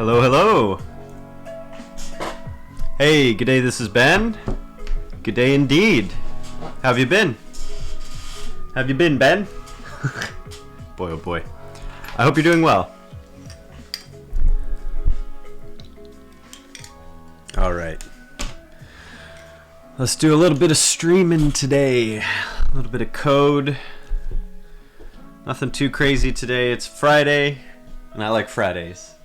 Hello, hello. Hey, good day, this is Ben. Good day indeed. How have you been? Have you been, Ben? Boy, oh boy. I hope you're doing well. Alright. Let's do a little bit of streaming today. A little bit of code. Nothing too crazy today. It's Friday, and I like Fridays.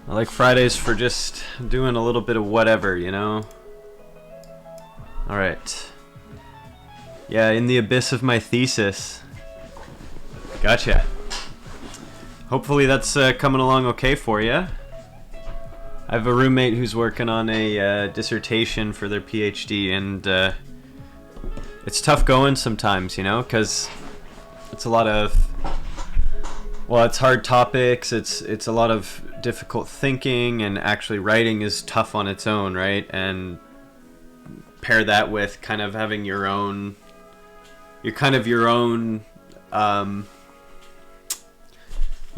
I like Fridays for just doing a little bit of whatever, you know? Alright. Yeah, in the abyss of my thesis. Gotcha. Hopefully that's coming along okay for you. I have a roommate who's working on a dissertation for their PhD, and it's tough going sometimes, you know, because it's a lot of, well, it's hard topics, it's a lot of difficult thinking, and actually writing is tough on its own, right? And pair that with kind of having your own, you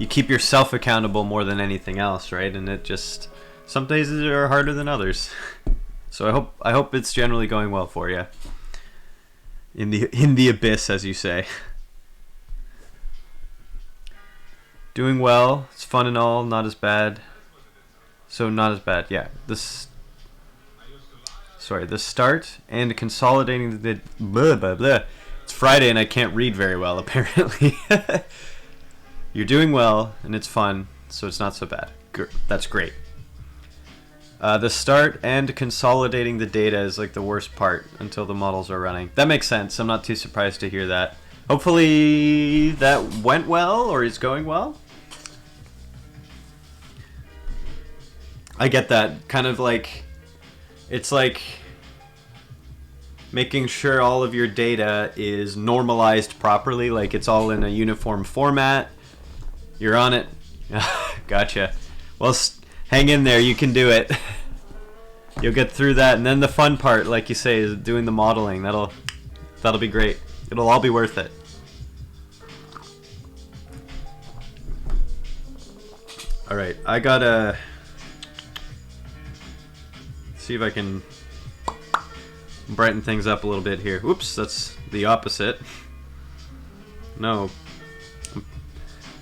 keep yourself accountable more than anything else, right? And it just, some days are harder than others. So I hope it's generally going well for you. In the abyss, as you say. Doing well. It's fun and all. Not as bad. So not as bad. Yeah. The start and consolidating the blah blah blah. It's Friday and I can't read very well apparently. You're doing well and it's fun, so it's not so bad. That's great. The start and consolidating the data is like the worst part until the models are running. That makes sense. I'm not too surprised to hear that. Hopefully that went well or is going well. I get that. Kind of like, it's like making sure all of your data is normalized properly, like it's all in a uniform format. You're on it. Gotcha. Well, hang in there. You can do it. You'll get through that, and then the fun part, like you say, is doing the modeling. That'll be great. It'll all be worth it. All right, I gotta see if I can brighten things up a little bit here. Oops, that's the opposite. No.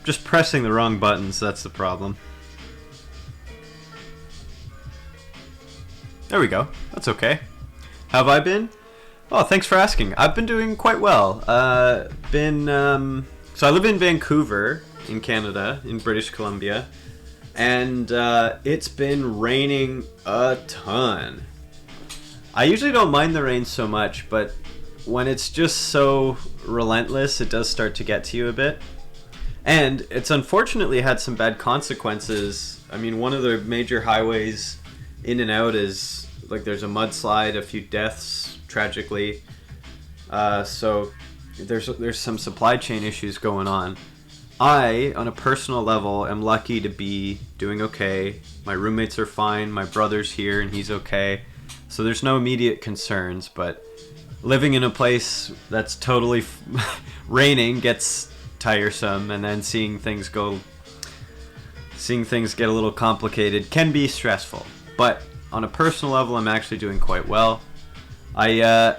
Just pressing the wrong buttons, that's the problem. There we go. That's okay. How have I been? Oh, thanks for asking. I've been doing quite well. So I live in Vancouver, in Canada, in British Columbia, and it's been raining a ton. I usually don't mind the rain so much, but when it's just so relentless, it does start to get to you a bit. And it's unfortunately had some bad consequences. I mean, one of the major highways in and out is, like, there's a mudslide, a few deaths, tragically. So there's some supply chain issues going on. I, on a personal level, am lucky to be doing okay. My roommates are fine. My brother's here and he's okay. So there's no immediate concerns, but living in a place that's totally raining gets tiresome, and then seeing things get a little complicated can be stressful. But on a personal level, I'm actually doing quite well. I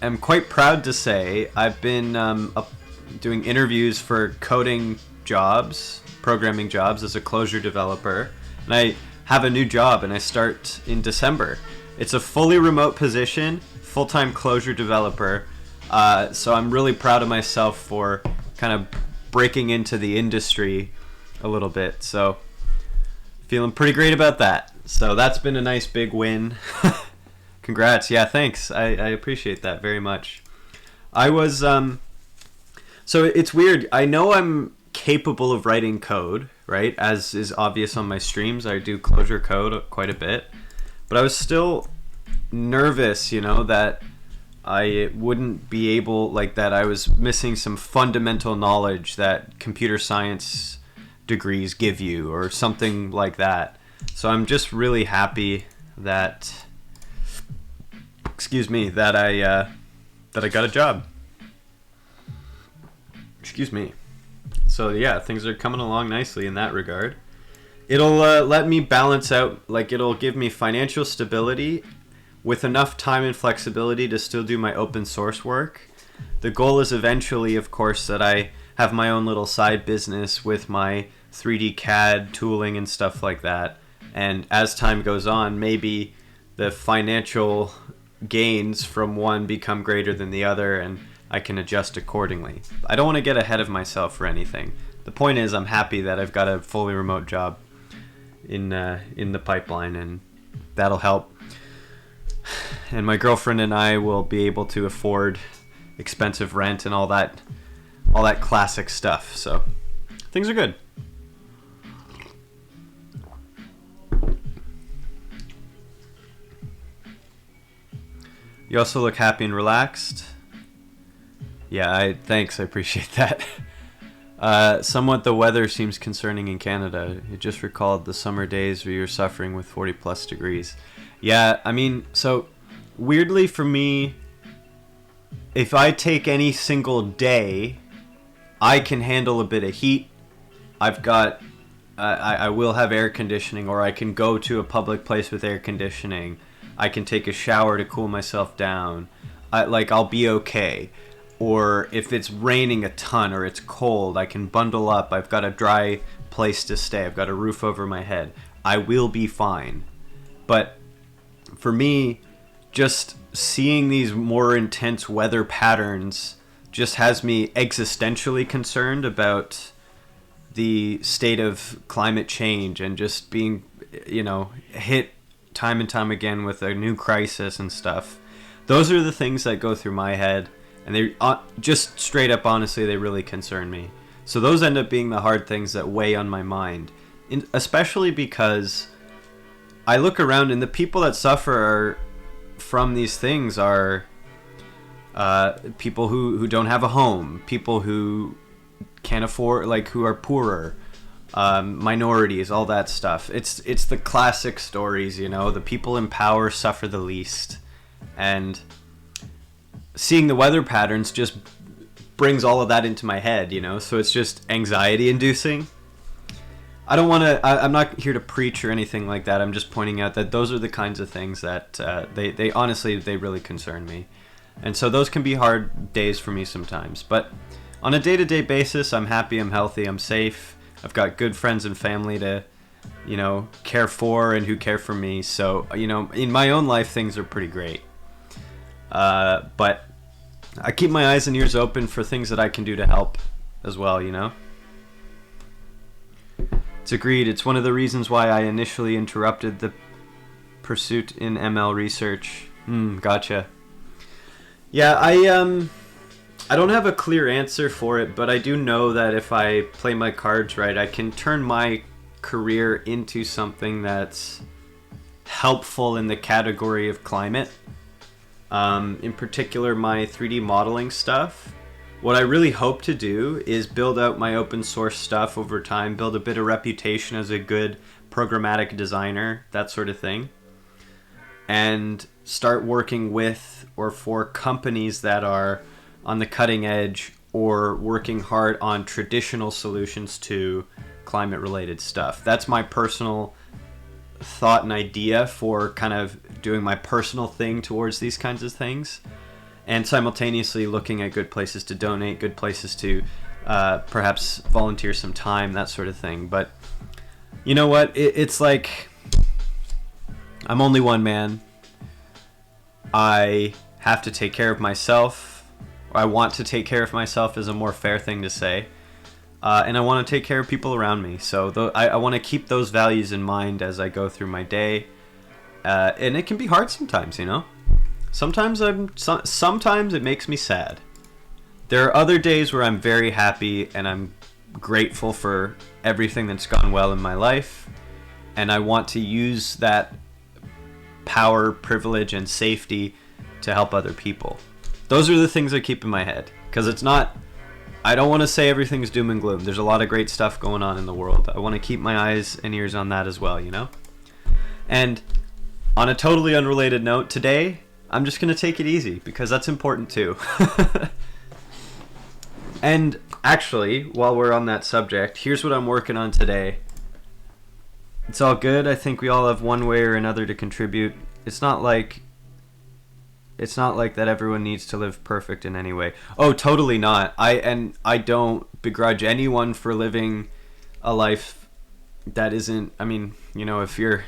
am quite proud to say I've been doing interviews for coding jobs, programming jobs as a Clojure developer, and I have a new job and I start in December. It's a fully remote position, full-time Clojure developer, so I'm really proud of myself for kind of breaking into the industry a little bit. So feeling pretty great about that. So that's been a nice big win. Congrats. Yeah, thanks. I appreciate that very much. I was so it's weird. I know I'm capable of writing code, right? As is obvious on my streams. I do Clojure code quite a bit. But I was still nervous, you know, that I wouldn't be able, like, that I was missing some fundamental knowledge that computer science degrees give you or something like that. So I'm just really happy that, that I got a job. Excuse me. So yeah, things are coming along nicely in that regard. It'll let me balance out, like it'll give me financial stability with enough time and flexibility to still do my open source work. The goal is eventually, of course, that I have my own little side business with my 3D CAD tooling and stuff like that. And as time goes on, maybe the financial gains from one become greater than the other, and I can adjust accordingly. I don't want to get ahead of myself or anything. The point is, I'm happy that I've got a fully remote job in the pipeline, and that'll help. And my girlfriend and I will be able to afford expensive rent and all that classic stuff. So things are good. You also look happy and relaxed. Yeah, thanks. I appreciate that. Somewhat the weather seems concerning in Canada. It just recalled the summer days where you're suffering with 40 plus degrees. Yeah, I mean, so weirdly for me, if I take any single day, I can handle a bit of heat. I've got, I will have air conditioning, or I can go to a public place with air conditioning. I can take a shower to cool myself down. I'll be okay. Or if it's raining a ton or it's cold, I can bundle up. I've got a dry place to stay. I've got a roof over my head. I will be fine. But for me, just seeing these more intense weather patterns just has me existentially concerned about the state of climate change and just being, hit time and time again with a new crisis and stuff. Those are the things that go through my head, and they just straight up, honestly, they really concern me. So those end up being the hard things that weigh on my mind, especially because I look around and the people that suffer from these things are people who don't have a home, people who can't afford, who are poorer, minorities, all that stuff. It's the classic stories, the people in power suffer the least. And seeing the weather patterns just brings all of that into my head, so it's just anxiety inducing. I'm not here to preach or anything like that. I'm just pointing out that those are the kinds of things that they honestly, they really concern me. And so those can be hard days for me sometimes. But on a day-to-day basis, I'm happy, I'm healthy, I'm safe. I've got good friends and family to, care for and who care for me. So, in my own life, things are pretty great. But I keep my eyes and ears open for things that I can do to help as well, It's agreed. It's one of the reasons why I initially interrupted the pursuit in ML research. Gotcha. Yeah, I don't have a clear answer for it, but I do know that if I play my cards right, I can turn my career into something that's helpful in the category of climate. In particular, my 3D modeling stuff. What I really hope to do is build out my open source stuff over time, build a bit of reputation as a good programmatic designer, that sort of thing, and start working with or for companies that are on the cutting edge or working hard on traditional solutions to climate related stuff. That's my personal thought and idea for kind of doing my personal thing towards these kinds of things, and simultaneously looking at good places to donate, good places to perhaps volunteer some time, that sort of thing. But you know what? It's like I'm only one man. I have to take care of myself. I want to take care of myself is a more fair thing to say. And I want to take care of people around me. So I want to keep those values in mind as I go through my day. And it can be hard sometimes, Sometimes it makes me sad. There are other days where I'm very happy and I'm grateful for everything that's gone well in my life. And I want to use that power, privilege, and safety to help other people. Those are the things I keep in my head. Because I don't want to say everything's doom and gloom. There's a lot of great stuff going on in the world. I want to keep my eyes and ears on that as well, And on a totally unrelated note, today, I'm just going to take it easy because that's important too. And Actually, while we're on that subject, here's what I'm working on today. It's all good. I think we all have one way or another to contribute. It's not like that everyone needs to live perfect in any way. Oh, totally not. I don't begrudge anyone for living a life that isn't, I mean, you know, if you're a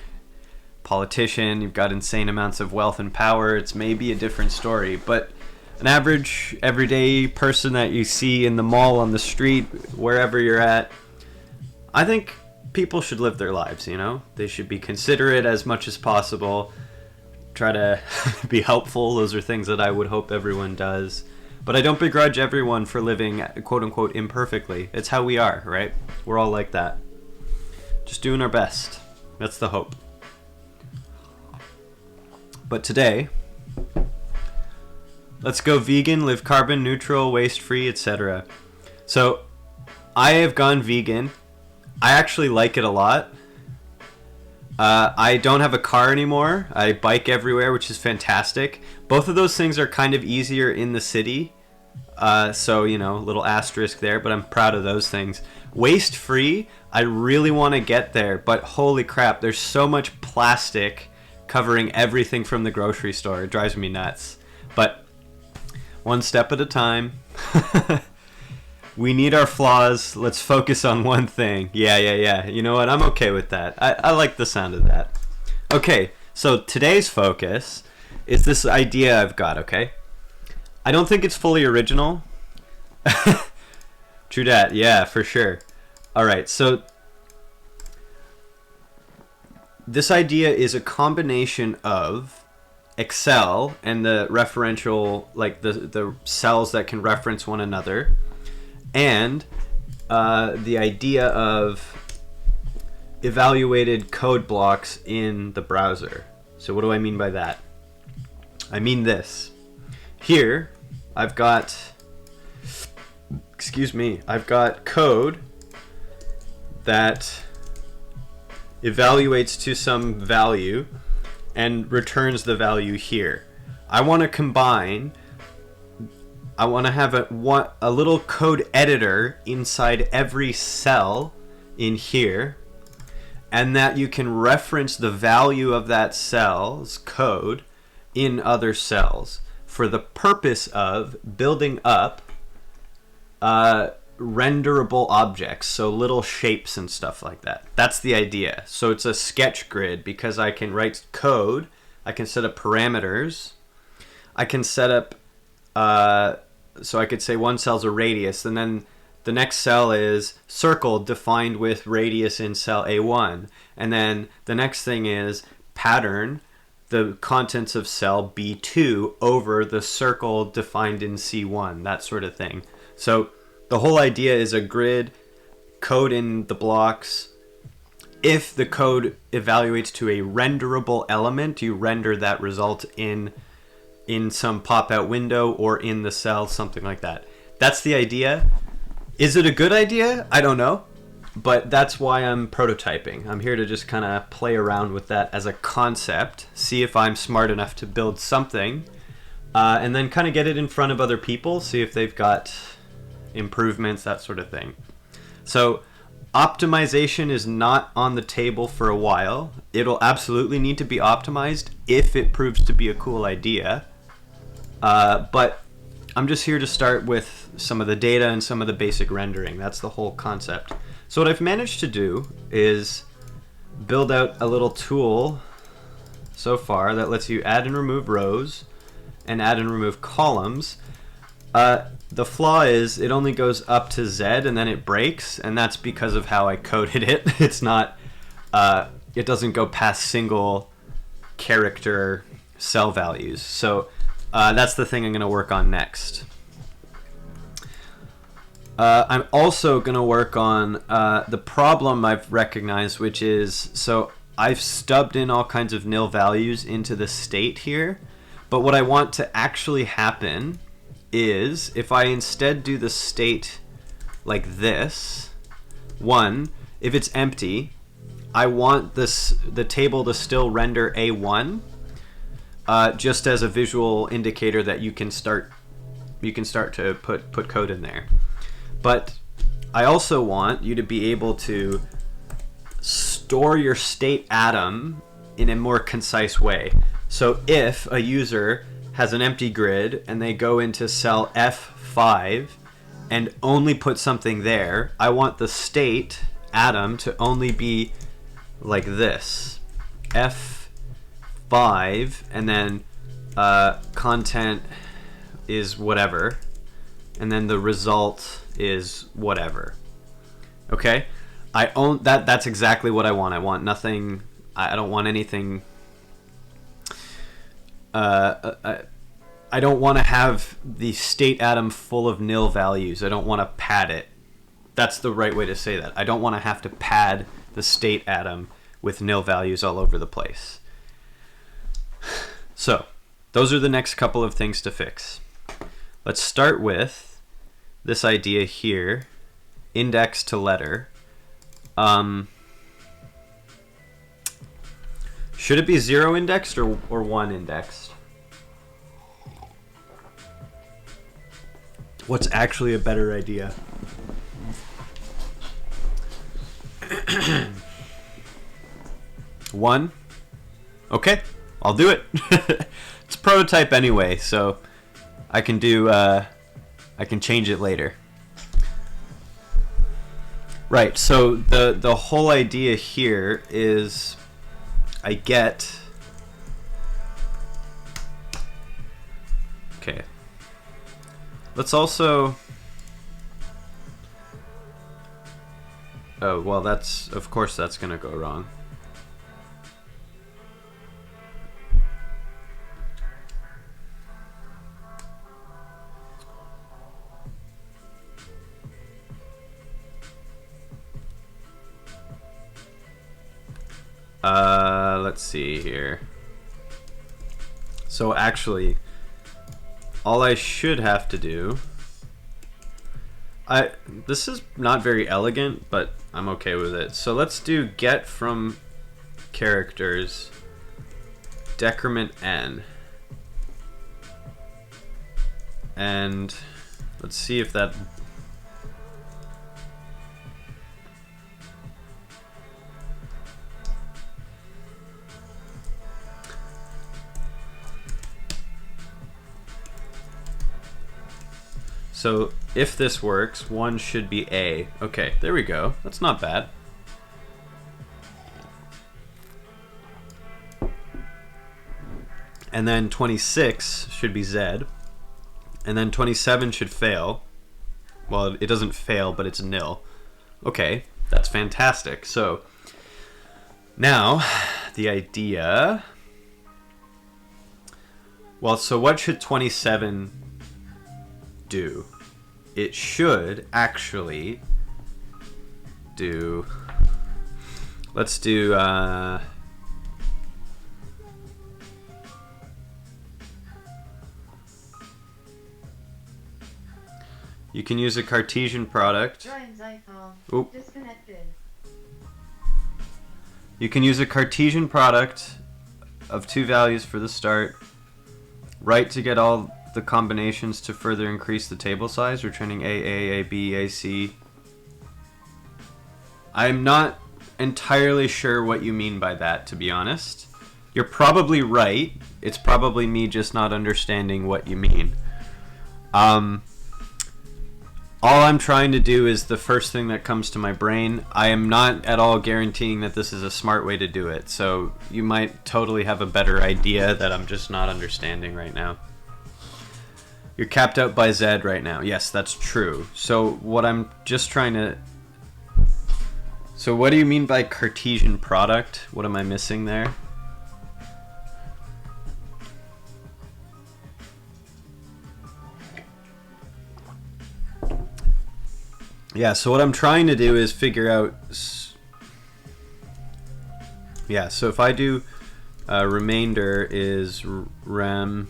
politician, you've got insane amounts of wealth and power, it's maybe a different story. But an average, everyday person that you see in the mall, on the street, wherever you're at, I think people should live their lives, you know? They should be considerate as much as possible. Try to be helpful. Those are things that I would hope everyone does. But I don't begrudge everyone for living, quote-unquote, imperfectly. It's how we are, right? We're all like that. Just doing our best. That's the hope. But today, let's go vegan, live carbon neutral, waste-free, etc. So, I have gone vegan. I actually like it a lot. I don't have a car anymore. I bike everywhere, which is fantastic. Both of those things are kind of easier in the city. So, you know, a little asterisk there, but I'm proud of those things. Waste-free, I really want to get there, but holy crap, there's so much plastic covering everything from the grocery store. It drives me nuts. But one step at a time. We need our flaws. Let's focus on one thing. Yeah. You know what? I'm okay with that. I like the sound of that. Okay, so today's focus is this idea I've got, okay? I don't think it's fully original. True dat, yeah, for sure. Alright, so this idea is a combination of Excel and the referential, like the cells that can reference one another, and the idea of evaluated code blocks in the browser. So what do I mean by that? I mean this. Here, I've got code that evaluates to some value and returns the value here. I want to combine, I want to have a little code editor inside every cell in here, and that you can reference the value of that cell's code in other cells for the purpose of building up renderable objects, so little shapes and stuff like that. That's the idea. So it's a sketch grid because I can write code, I can set up parameters, I can set up, so I could say one cell's a radius, and then the next cell is circle defined with radius in cell A1, and then the next thing is pattern the contents of cell B2 over the circle defined in C1, that sort of thing. So the whole idea is a grid, code in the blocks. If the code evaluates to a renderable element, you render that result in some pop-out window or in the cell, something like that. That's the idea. Is it a good idea? I don't know. But that's why I'm prototyping. I'm here to just kind of play around with that as a concept, see if I'm smart enough to build something, and then kind of get it in front of other people, see if they've got improvements, that sort of thing. So optimization is not on the table for a while. It'll absolutely need to be optimized if it proves to be a cool idea. But I'm just here to start with some of the data and some of the basic rendering. That's the whole concept. So what I've managed to do is build out a little tool so far that lets you add and remove rows and add and remove columns. The flaw is it only goes up to Z and then it breaks, and that's because of how I coded it. It's not, it doesn't go past single character cell values. So that's the thing I'm going to work on next. I'm also going to work on the problem I've recognized, which is, so I've stubbed in all kinds of nil values into the state here, but what I want to actually happen is if I instead do the state like this, if it's empty, I want the table to still render A1, just as a visual indicator that you can start to put code in there. But I also want you to be able to store your state atom in a more concise way. So if a user has an empty grid and they go into cell F5 and only put something there, I want the state atom to only be like this. F5 and then content is whatever, and then the result is whatever. Okay? I own that. That's exactly what I want. I want nothing. I don't want anything. I don't want to have the state atom full of nil values. I don't want to pad it. That's the right way to say that. I don't want to have to pad the state atom with nil values all over the place. So, those are the next couple of things to fix. Let's start with this idea here, index to letter. Should it be 0 indexed or 1 indexed? What's actually a better idea? One? Okay, I'll do it. It's a prototype anyway, so I can do, I can change it later. Right, so the whole idea here is I get, okay, let's also, oh, well that's, of course that's gonna go wrong. Let's see here. So actually, all I should have to do, this is not very elegant, but I'm okay with it. So let's do get from characters decrement n. And let's see if that, so if this works, 1 should be A. Okay, there we go. That's not bad. And then 26 should be Z. And then 27 should fail. Well, it doesn't fail, but it's nil. Okay, that's fantastic. So now the idea, well, so what should 27 do? It should actually do, let's do you can use a Cartesian product. Oop. Disconnected. You can use a Cartesian product of 2 values for the start. Right to get all the combinations to further increase the table size, returning AA, AB, AC. I'm not entirely sure what you mean by that, to be honest. You're probably right. It's probably me just not understanding what you mean. All I'm trying to do is the first thing that comes to my brain. I am not at all guaranteeing that this is a smart way to do it, so you might totally have a better idea that I'm just not understanding right now. You're capped out by Z right now. Yes, that's true. So what I'm just trying to... So what do you mean by Cartesian product? What am I missing there? Yeah, so what I'm trying to do is figure out... Yeah, so if I do remainder is rem...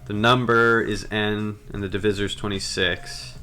The number is n, and the divisor is 26.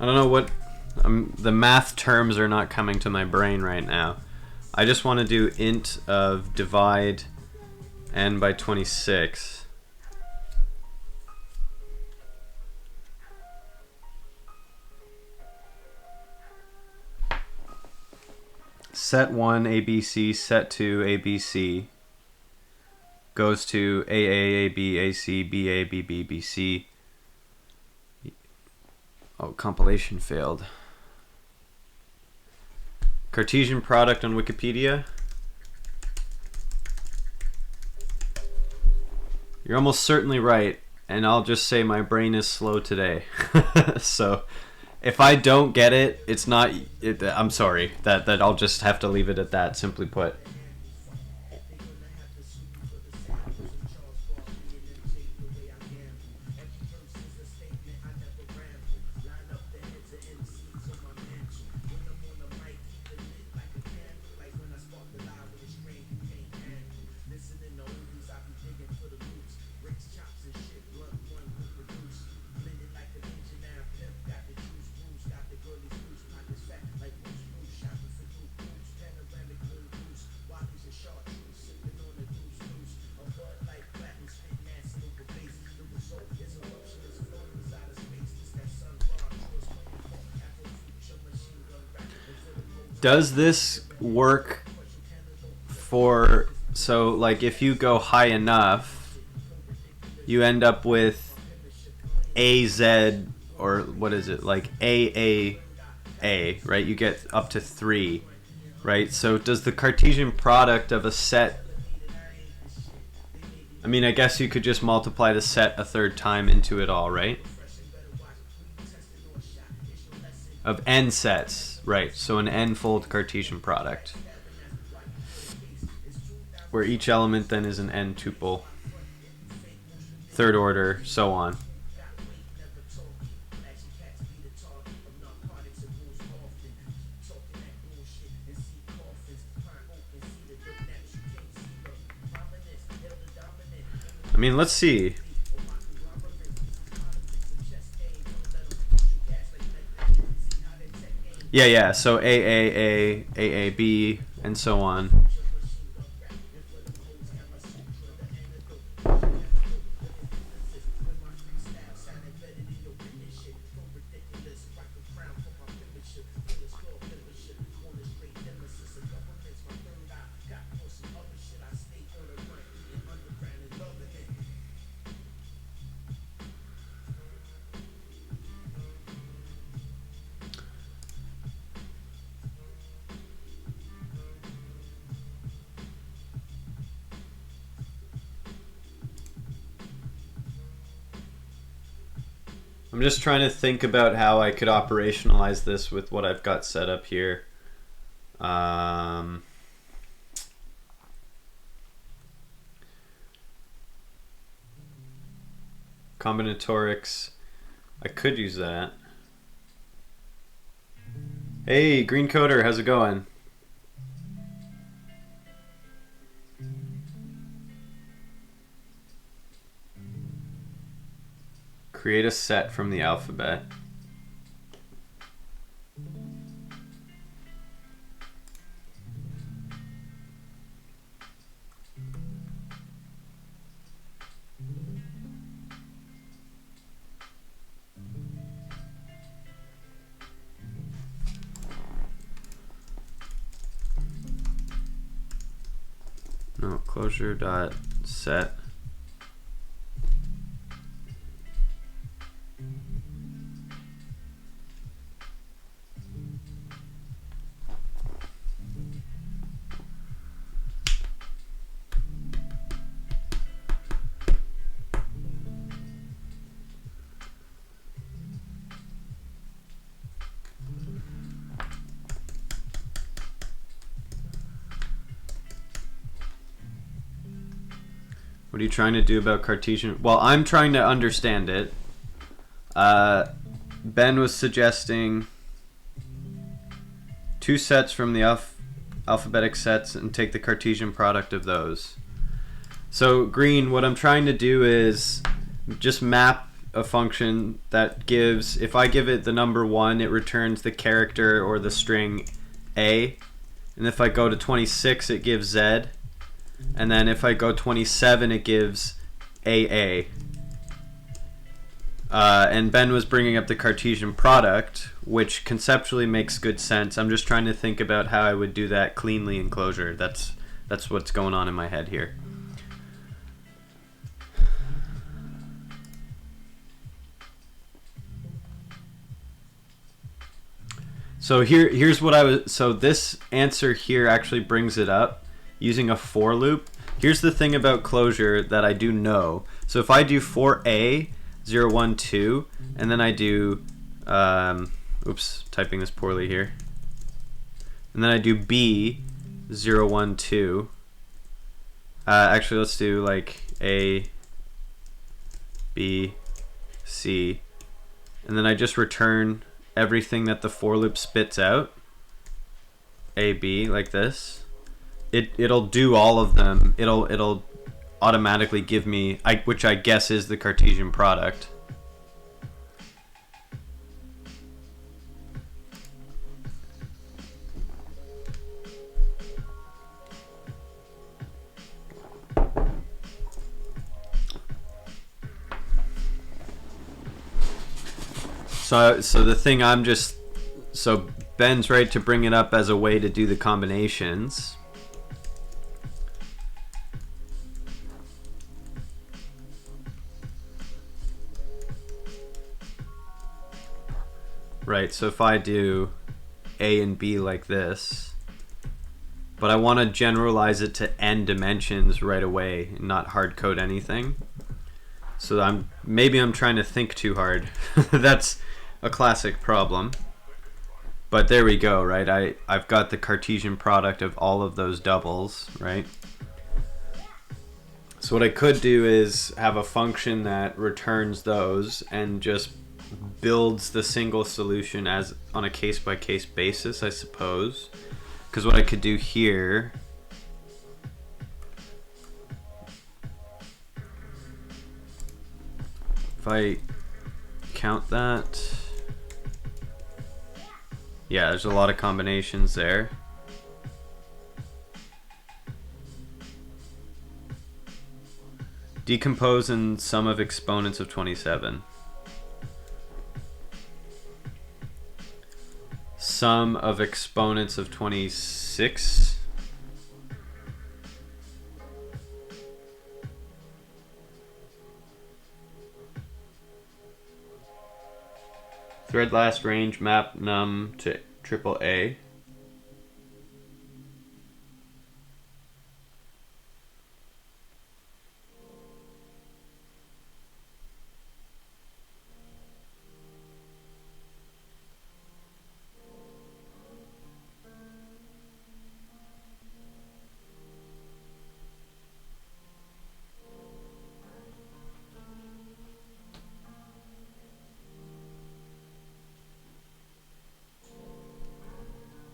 I don't know what the math terms are not coming to my brain right now. I just want to do int of divide n by 26. Set 1 ABC, set 2 ABC goes to AA, AB, AC, BA, BB, BC. Oh, compilation failed. Cartesian product on Wikipedia. You're almost certainly right, and I'll just say my brain is slow today. So if I don't get it, it's not. I'm sorry. That I'll just have to leave it at that. Simply put. Does this work for, so like if you go high enough, you end up with AZ, or what is it, like AAA, right? You get up to 3, right? So does the Cartesian product of a set, I mean, I guess you could just multiply the set a third time into it all, right? Of n sets, right? So an n-fold Cartesian product, where each element then is an n-tuple, third order, so on. I mean, let's see. Yeah, so AAA, AAB, and so on. I'm just trying to think about how I could operationalize this with what I've got set up here. Combinatorics, I could use that. Hey, Green Coder, how's it going? Create a set from the alphabet. No, closure.set. What are you trying to do about Cartesian? Well, I'm trying to understand it. Ben was suggesting 2 sets from the alphabetic sets and take the Cartesian product of those. So Green, what I'm trying to do is just map a function that gives, if I give it the number 1, it returns the character or the string A. And if I go to 26, it gives Z. And then if I go 27, it gives AA. And Ben was bringing up the Cartesian product, which conceptually makes good sense. I'm just trying to think about how I would do that cleanly in Clojure. That's what's going on in my head here. So here's what I was, so this answer here actually brings it up using a for loop. Here's the thing about Clojure that I do know. So if I do for A, 0, 1, 2, and then I do, oops, typing this poorly here. And then I do B, 0, 1, 2. Actually, let's do like A, B, C. And then I just return everything that the for loop spits out. A, B, like this. It'll do all of them. It'll automatically give me, which I guess is the Cartesian product. So the thing so Ben's right to bring it up as a way to do the combinations. Right, so if I do A and B like this, but I want to generalize it to n dimensions right away and not hard code anything. So maybe I'm trying to think too hard. That's a classic problem. But there we go, right? I've got the Cartesian product of all of those doubles, right? So what I could do is have a function that returns those and just builds the single solution as on a case-by-case basis, I suppose. Because what I could do here, if I count that, yeah, there's a lot of combinations there. Decompose in sum of exponents of 27. Sum of exponents of 26. Thread last range map num to triple A.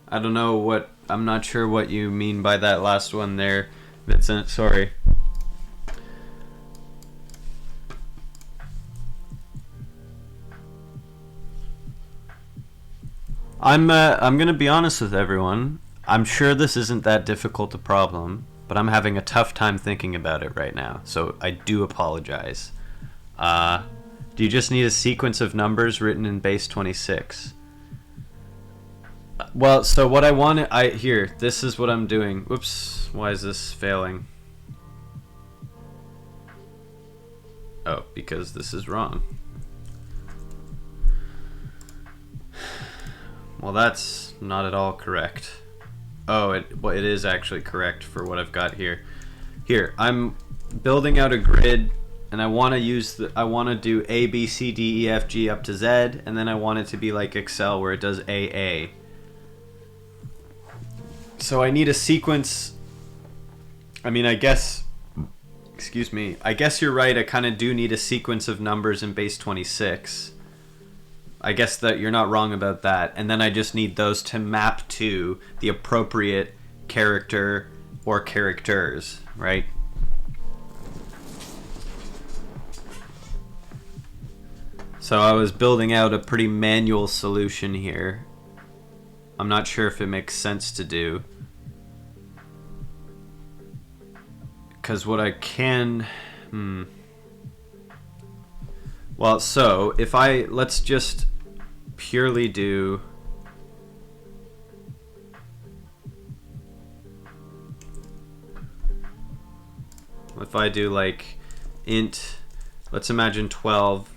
I don't know what, I'm not sure what you mean by that last one there, Vincent, sorry. I'm gonna be honest with everyone. I'm sure this isn't that difficult a problem, but I'm having a tough time thinking about it right now, so I do apologize. Do you just need a sequence of numbers written in base 26? Well, so what I want to, here, this is what I'm doing. Whoops, why is this failing? Oh, because this is wrong. Well, that's not at all correct. Oh, it is actually correct for what I've got here. Here, I'm building out a grid, and I want to do A, B, C, D, E, F, G up to Z, and then I want it to be like Excel where it does AA. So I need a sequence. I mean, I guess, excuse me, I guess you're right. I kind of do need a sequence of numbers in base 26. I guess that you're not wrong about that. And then I just need those to map to the appropriate character or characters, right? So I was building out a pretty manual solution here. I'm not sure if it makes sense to do. Because what I can... Well, so if let's just purely do... If I do like int, let's imagine 12.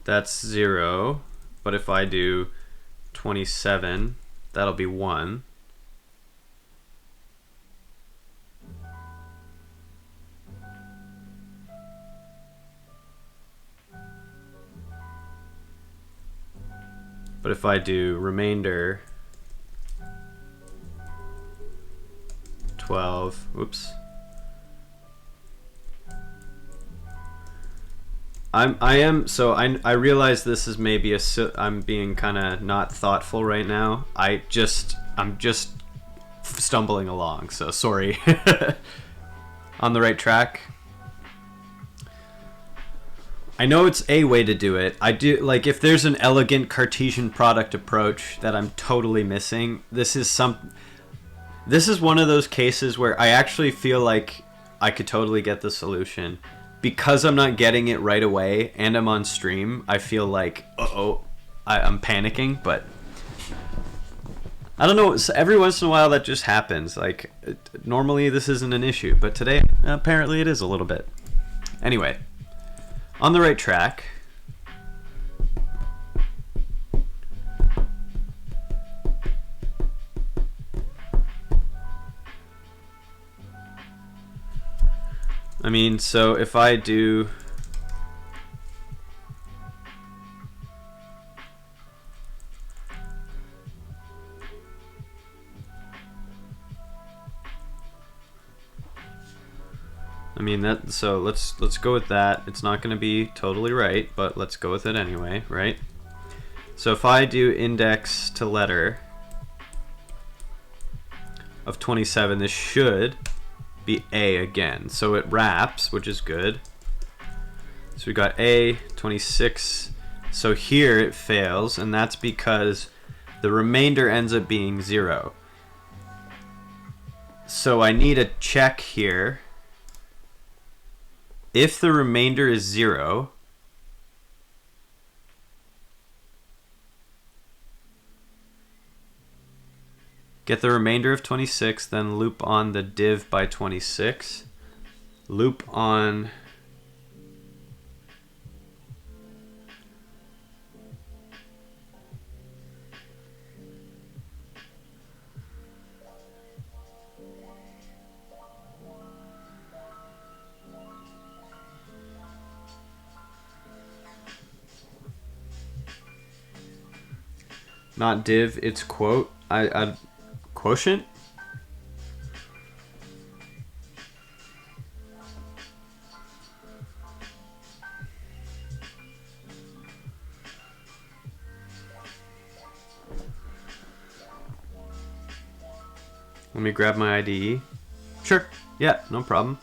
That's 0. But if I do 27, that'll be 1. But if I do remainder 12, whoops. I realize this is maybe I'm being kind of not thoughtful right now. I'm just stumbling along, so sorry. On the right track. I know it's a way to do it. I do, like, if there's an elegant Cartesian product approach that I'm totally missing, this is one of those cases where I actually feel like I could totally get the solution. Because I'm not getting it right away and I'm on stream, I feel like, I'm panicking, but I don't know, every once in a while that just happens. Like, normally this isn't an issue, but today apparently it is a little bit. Anyway, on the right track. I mean, so if I do... I mean, so let's go with that. It's not going to be totally right, but let's go with it anyway, right? So if I do index to letter of 27, this should be A again. So it wraps, which is good. So we got A, 26. So here it fails, and that's because the remainder ends up being 0. So I need a check here. If the remainder is 0, get the remainder of 26, then loop on the div by 26. Loop on not div, it's quote. Quotient? Let me grab my IDE. Sure. Yeah, no problem.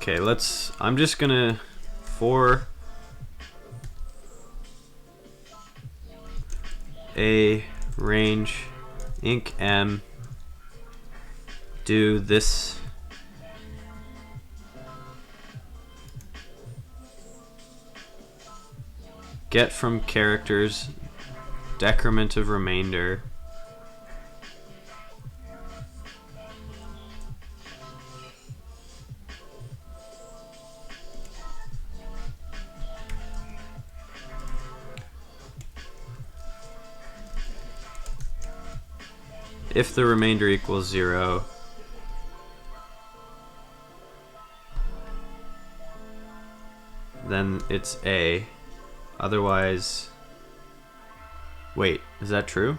Okay, I'm just gonna, for a range inc m, do this get from characters decrement of remainder if the remainder equals 0, then it's A. Otherwise, wait, is that true?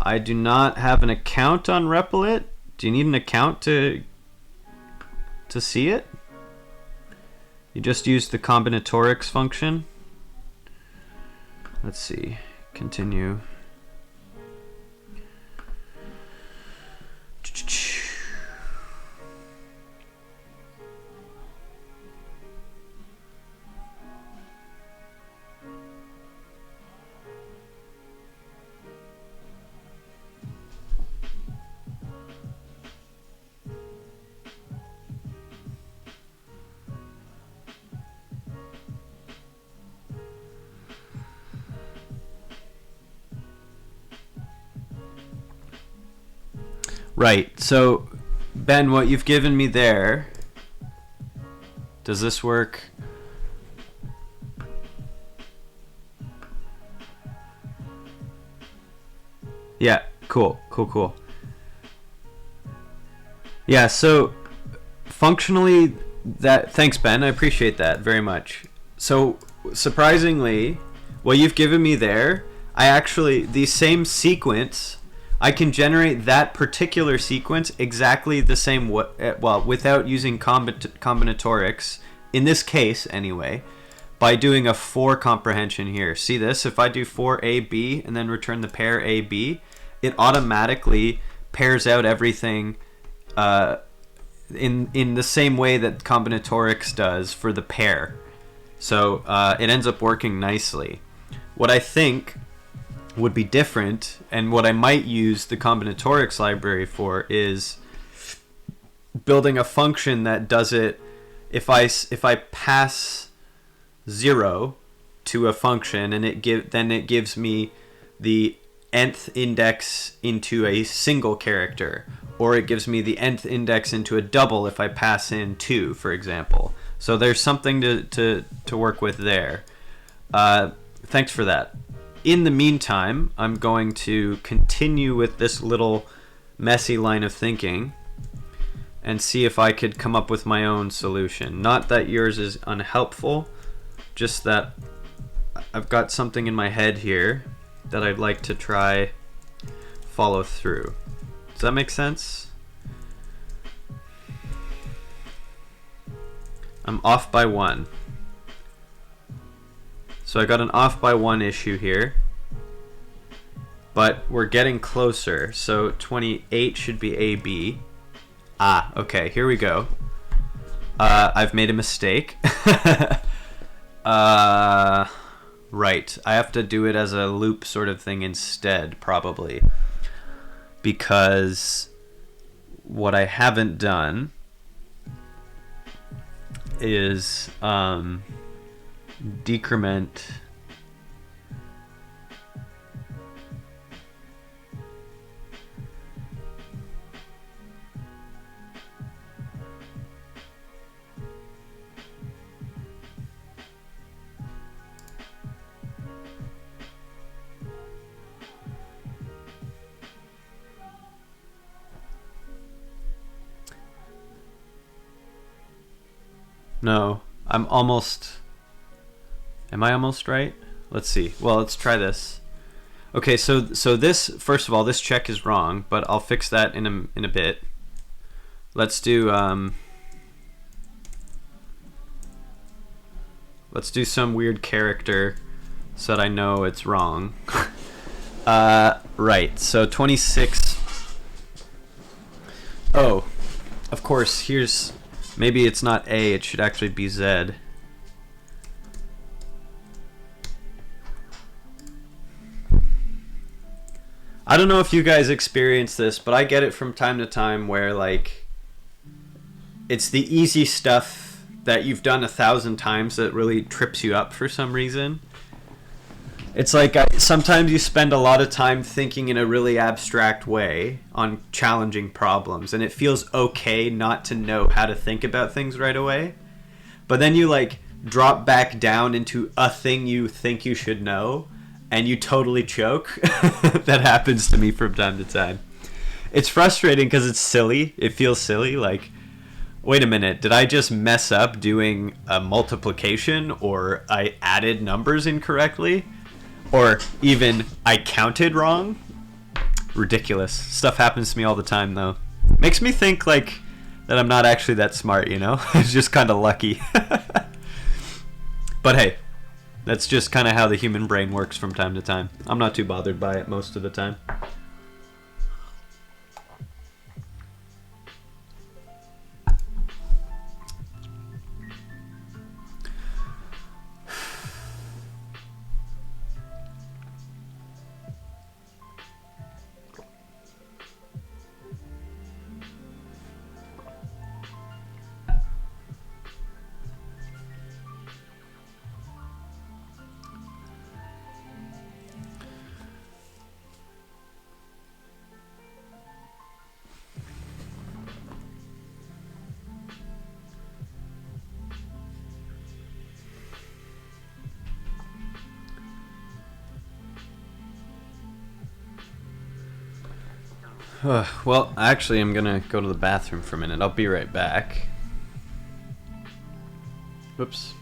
I do not have an account on Replit. Do you need an account to see it? You just use the combinatorics function. Let's see. Continue. Right, so Ben, what you've given me there, does this work? Yeah, cool. Yeah, so functionally, thanks Ben, I appreciate that very much. So surprisingly, what you've given me there, the same sequence, I can generate that particular sequence exactly the same way, well, without using combinatorics, in this case anyway, by doing a for comprehension here. See this? If I do for AB and then return the pair AB, it automatically pairs out everything in the same way that combinatorics does for the pair. So it ends up working nicely. What I think would be different, and what I might use the combinatorics library for, is building a function that does it if I pass 0 to a function and then it gives me the nth index into a single character, or it gives me the nth index into a double if I pass in 2, for example. So there's something to work with there. Thanks for that. In the meantime, I'm going to continue with this little messy line of thinking and see if I could come up with my own solution. Not that yours is unhelpful, just that I've got something in my head here that I'd like to try follow through. Does that make sense? I'm off by 1. So I got an off by 1 issue here, but we're getting closer. So 28 should be AB. Ah, okay, here we go. I've made a mistake. Right, I have to do it as a loop sort of thing instead, probably. Because what I haven't done is decrement No, I'm almost... Am I almost right? Let's see. Well, let's try this. Okay, so this, first of all, this check is wrong, but I'll fix that in a bit. Let's do some weird character so that I know it's wrong. Right, so 26. Oh, of course, here's... Maybe it's not A, it should actually be Z. I don't know if you guys experience this, but I get it from time to time where, like, it's the easy stuff that you've done 1,000 times that really trips you up for some reason. It's like sometimes you spend a lot of time thinking in a really abstract way on challenging problems, and it feels okay not to know how to think about things right away. But then you like drop back down into a thing you think you should know, and you totally choke. That happens to me from time to time. It's frustrating because it's silly. It feels silly. Like, wait a minute, did I just mess up doing a multiplication, or I added numbers incorrectly? Or even I counted wrong. ridiculous. Stuff happens to me all the time, though. Makes me think, like, that I'm not actually that smart, you know? It's just kind of lucky. But hey, that's just kind of how the human brain works from time to time. I'm not too bothered by it most of the time. Well, actually, I'm gonna go to the bathroom for a minute. I'll be right back. Whoops.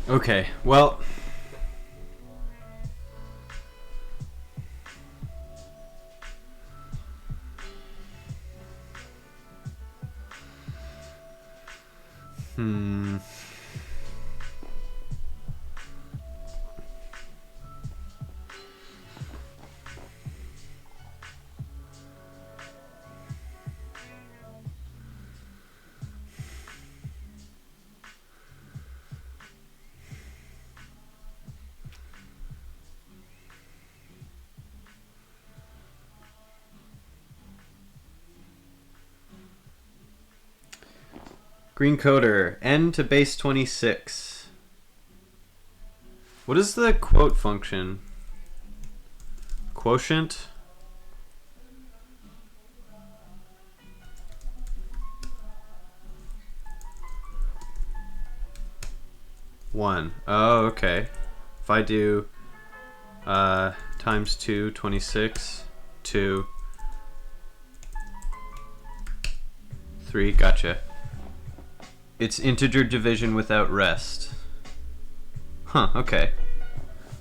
Okay, well... Green coder, n to base 26. What is the quote function? Quotient? One. Oh, okay. If I do times 2, 26, 2, 3, gotcha. It's integer division without rest. Huh, okay.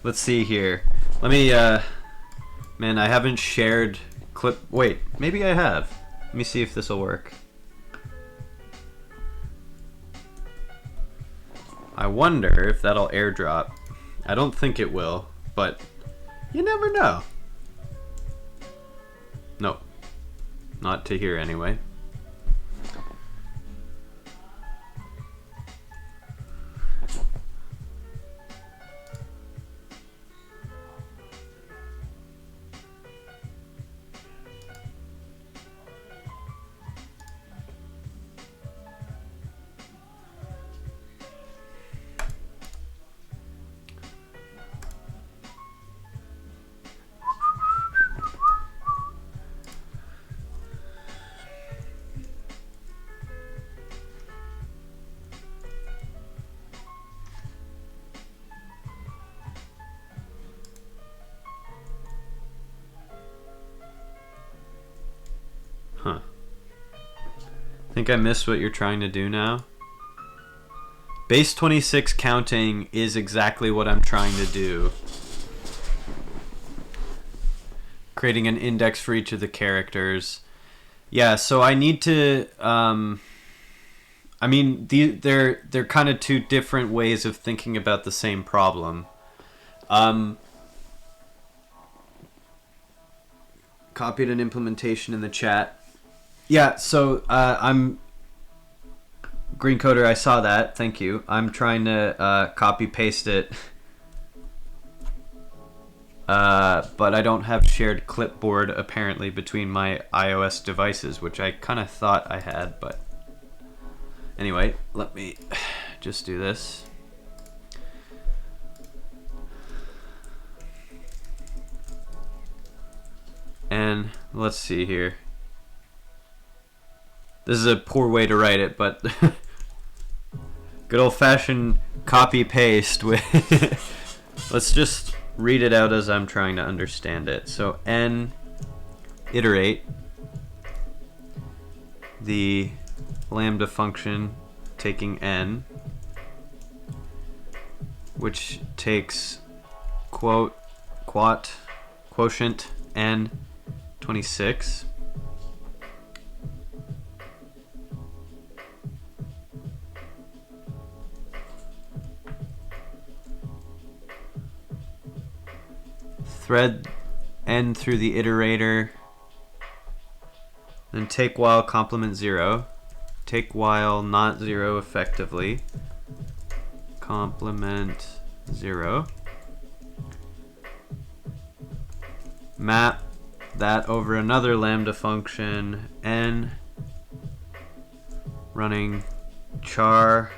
Let's see here. Let me, man, I haven't shared clip... Wait, maybe I have. Let me see if this will work. I wonder if that'll airdrop. I don't think it will, but you never know. Nope. Not to here anyway. think I missed what you're trying to do now. Base 26 counting is exactly what I'm trying to do. Creating an index for each of the characters. Yeah, so I need to... I mean, they're kind of two different ways of thinking about the same problem. Copied an implementation in the chat. Yeah, so I'm... Green Coder, I saw that. Thank you. I'm trying to copy paste it. But I don't have shared clipboard apparently between my iOS devices, which I kind of thought I had, but anyway, let me just do this. And let's see here. This is a poor way to write it, but good old-fashioned copy-paste with... Let's just read it out as I'm trying to understand it. So n iterate the lambda function taking n, which takes quotient n 26. Thread n through the iterator, then take while complement 0, take while not 0 effectively, complement 0, map that over another lambda function n running char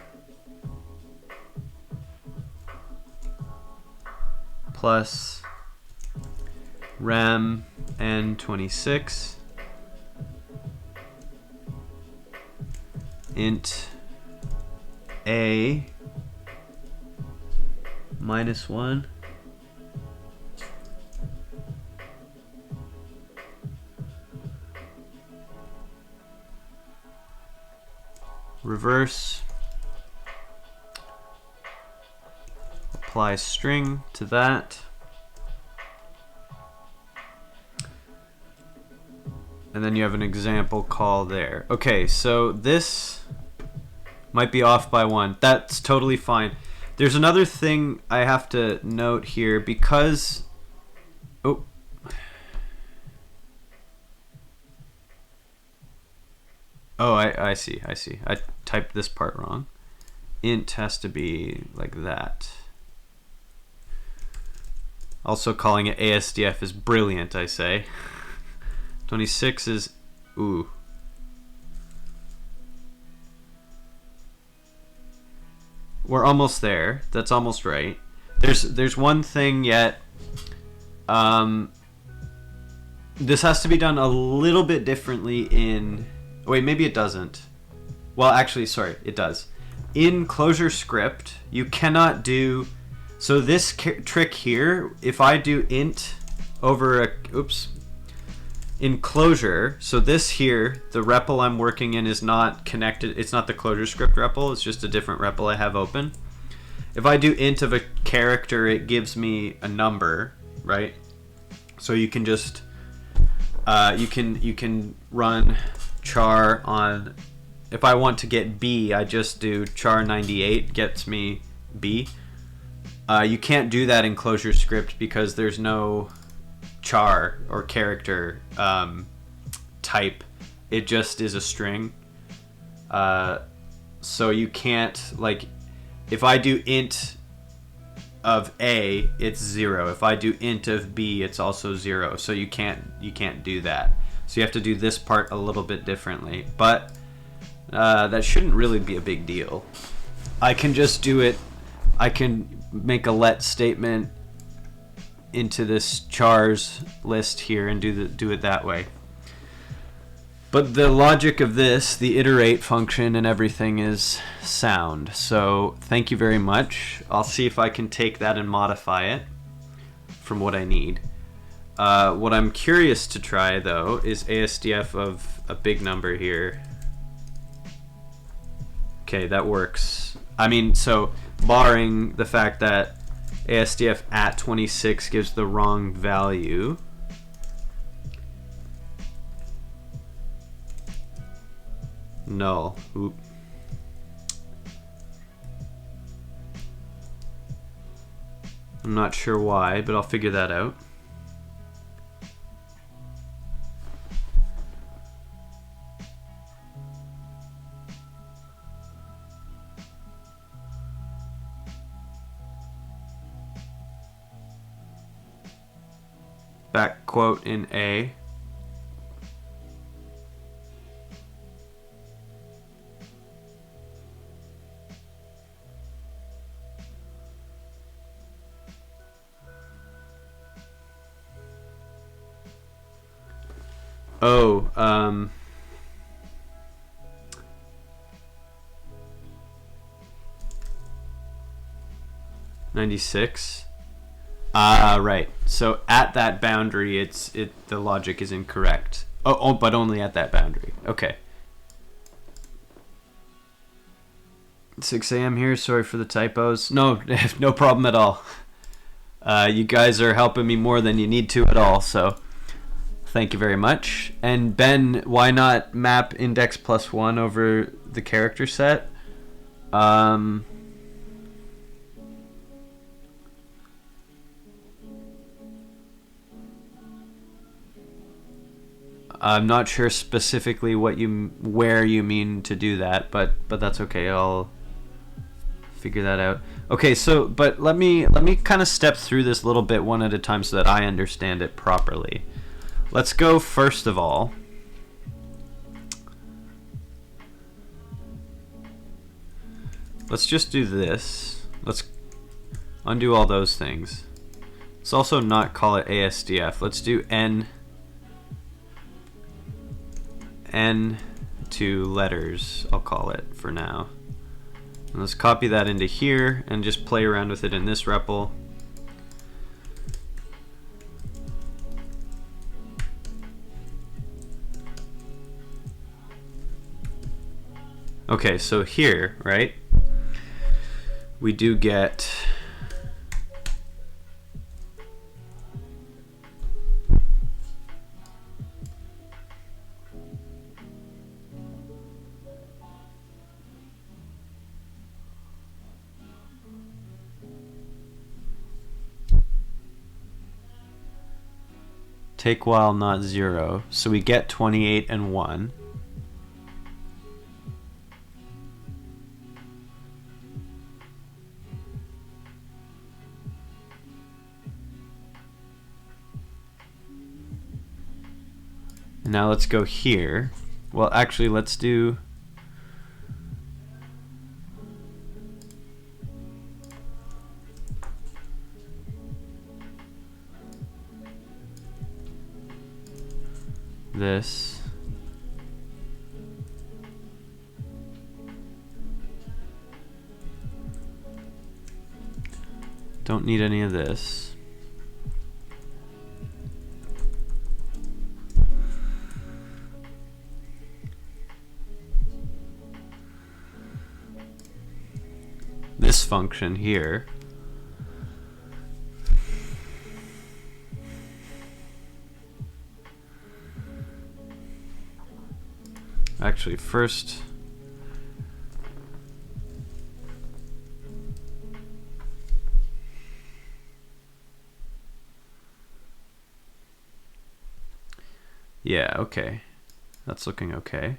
plus rem n26 int a -1 reverse apply string to that. And then you have an example call there. Okay, so this might be off by 1. That's totally fine. There's another thing I have to note here because... Oh. Oh, I see. I typed this part wrong. Int has to be like that. Also calling it ASDF is brilliant, I say. 26 is ooh. We're almost there. That's almost right. There's one thing yet. This has to be done a little bit differently in... Wait, maybe it doesn't. Well, actually, sorry, it does. In Clojurescript, you cannot do... So this trick here, if I do int over a... Oops. In Clojure, so this here, the REPL I'm working in is not connected. It's not the Clojurescript REPL. It's just a different REPL I have open. If I do int of a character, it gives me a number, right? So you can just you can run char on. If I want to get B, I just do char 98 gets me B. You can't do that in Clojurescript because there's no char or character type. It just is a string. So you can't, like, if I do int of A, it's 0. If I do int of B, it's also 0. So you can't do that. So you have to do this part a little bit differently. But that shouldn't really be a big deal. I can just do it. I can make a let statement into this chars list here and do it that way. But the logic of this, the iterate function and everything, is sound. So thank you very much. I'll see if I can take that and modify it from what I need. What I'm curious to try though is ASDF of a big number here. Okay, that works. I mean, so barring the fact that ASDF at 26 gives the wrong value. Null. Oop. I'm not sure why, but I'll figure that out. Back quote in A. Oh, 96. Right. So at that boundary, the logic is incorrect. Oh, but only at that boundary. Okay. 6 a.m. here. Sorry for the typos. No, no problem at all. You guys are helping me more than you need to at all, so thank you very much. And Ben, why not map index +1 over the character set? I'm not sure specifically where you mean to do that, but that's okay. I'll figure that out. Okay, so but let me kind of step through this little bit one at a time so that I understand it properly. Let's go first of all. Let's just do this. Let's undo all those things. Let's also not call it ASDF. Let's do N2 letters, I'll call it for now. And let's copy that into here and just play around with it in this REPL. Okay, so here, right, we do get take while not 0, so we get 28 and 1. And now let's go here. Well, actually, let's do this. Don't need any of this. This function here. Actually, first, yeah, okay, that's looking okay.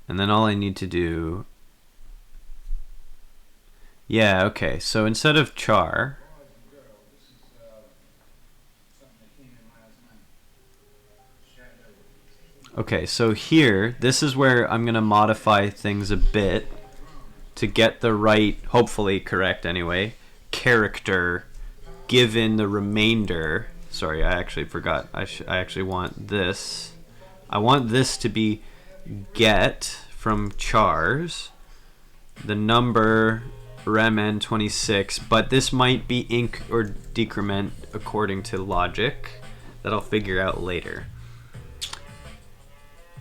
And then all I need to do, yeah, okay, so instead of char, okay, so here, this is where I'm going to modify things a bit to get the right, hopefully correct anyway, character given the remainder. Sorry, I actually forgot. I actually want this. I want this to be get from chars, the number remn26, but this might be inc or decrement according to logic that I'll figure out later.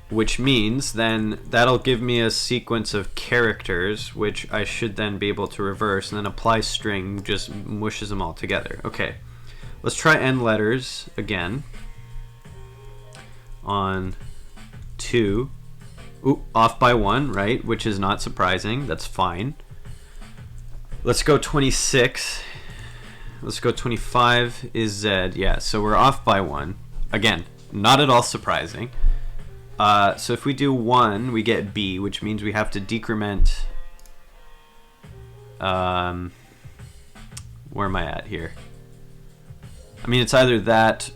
which means then that'll give me a sequence of characters, which I should then be able to reverse, and then apply string just mushes them all together. Okay, let's try end letters again on 2. Ooh, off by 1, right? Which is not surprising. That's fine. Let's go 26. Let's go 25 is Z. Yeah, so we're off by 1. Again, not at all surprising. So if we do 1, we get B, which means we have to decrement... where am I at here? I mean, it's either that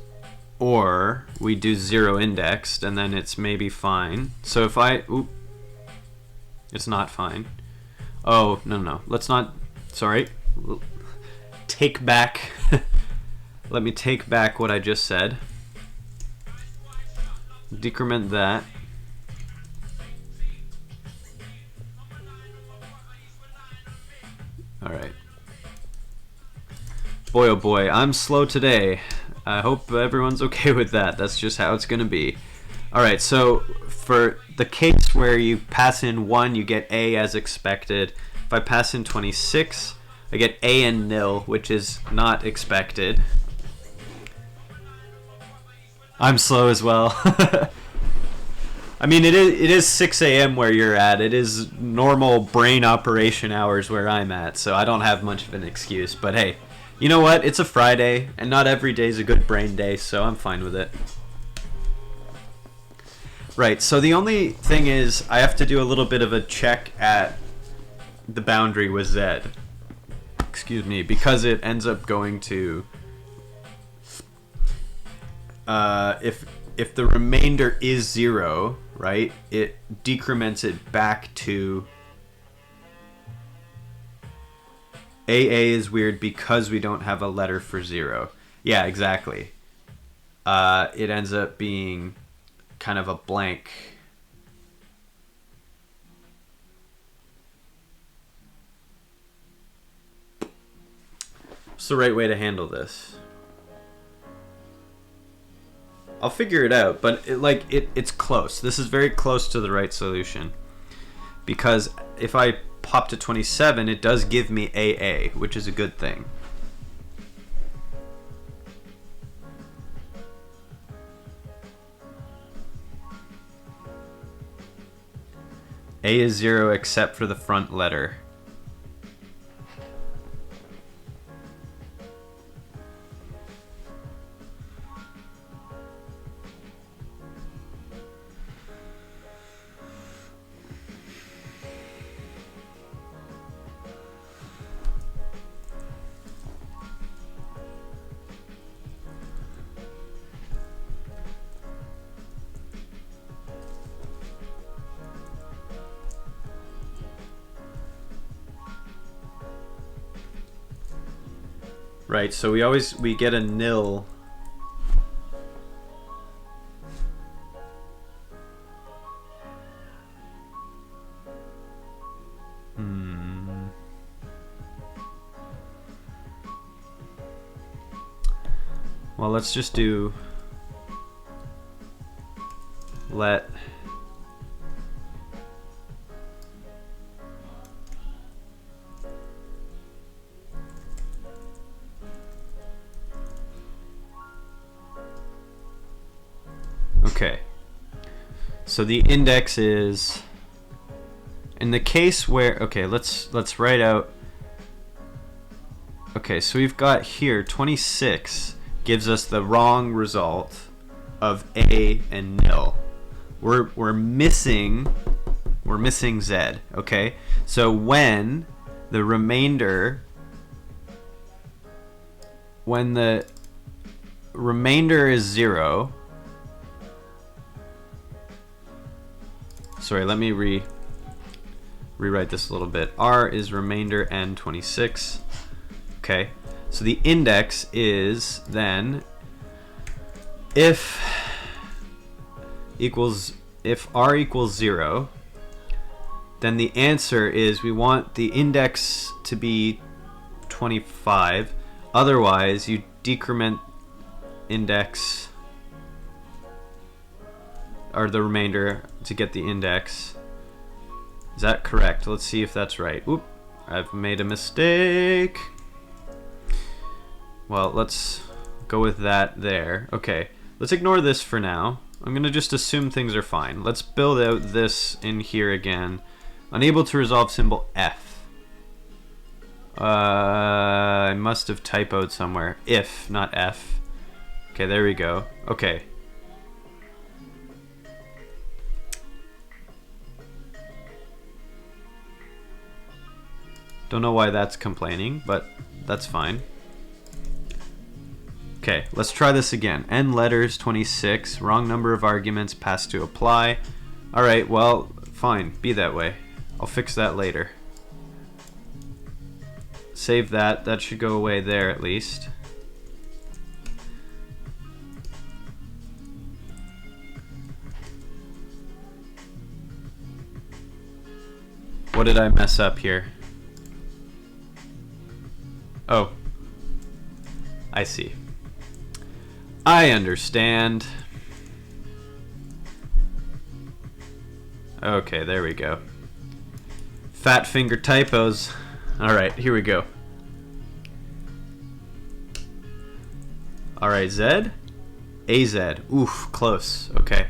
or we do 0 indexed, and then it's maybe fine. So if I... Oop, it's not fine. Oh, no. Let's not... Sorry. Take back... Let me take back what I just said. Decrement that. Alright. Boy oh boy, I'm slow today. I hope everyone's okay with that. That's just how it's gonna be. Alright, so for the case where you pass in 1, you get A as expected. If I pass in 26, I get A and nil, which is not expected. I'm slow as well. I mean, it is 6 a.m. where you're at. It is normal brain operation hours where I'm at, so I don't have much of an excuse. But hey, you know what? It's a Friday, and not every day is a good brain day, so I'm fine with it. Right, so the only thing is I have to do a little bit of a check at the boundary with Z. Excuse me, because it ends up going to... if the remainder is 0, right, it decrements it back to... AA is weird because we don't have a letter for 0. Yeah, exactly. It ends up being kind of a blank. What's the right way to handle this? I'll figure it out, but it's close. This is very close to the right solution. Because if I pop to 27, it does give me AA, which is a good thing. A is 0 except for the front letter. Right, so we get a nil. Well, let's just do let Okay, so the index is in the case where, okay, let's write out. Okay, so we've got here 26 gives us the wrong result of A and nil. We're missing Z. Okay, so when the remainder is 0. Sorry, let me rewrite this a little bit. R is remainder n 26. Okay, so the index is then if R equals 0, then the answer is we want the index to be 25. Otherwise, you decrement index or the remainder to get the index. Is that correct? Let's see if that's right. Oop, I've made a mistake. Well, let's go with that there. Okay, let's ignore this for now. I'm gonna just assume things are fine. Let's build out this in here again. Unable to resolve symbol F. I must have typoed somewhere. If, not F. Okay, there we go. Okay. Don't know why that's complaining, but that's fine. Okay, let's try this again. N letters, 26. Wrong number of arguments, pass to apply. Alright, well, fine. Be that way. I'll fix that later. Save that. That should go away there at least. What did I mess up here? Oh. I see. I understand. Okay, there we go. Fat finger typos. Alright, here we go. Alright, Z. AZ. Oof, close. Okay.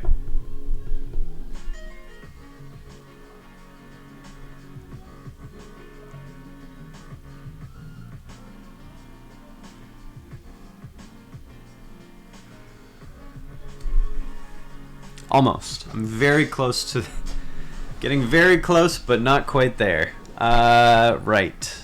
Almost. I'm very close to... Getting very close, but not quite there. Right.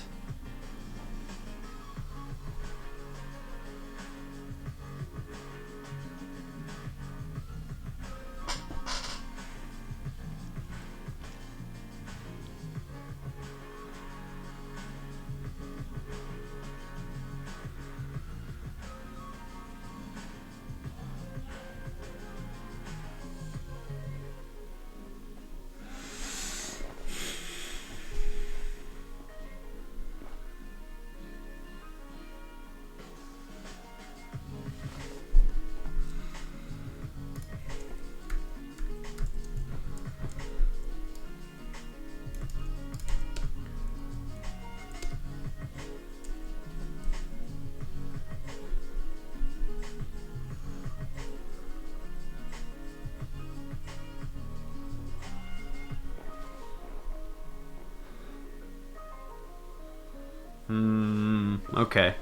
Okay.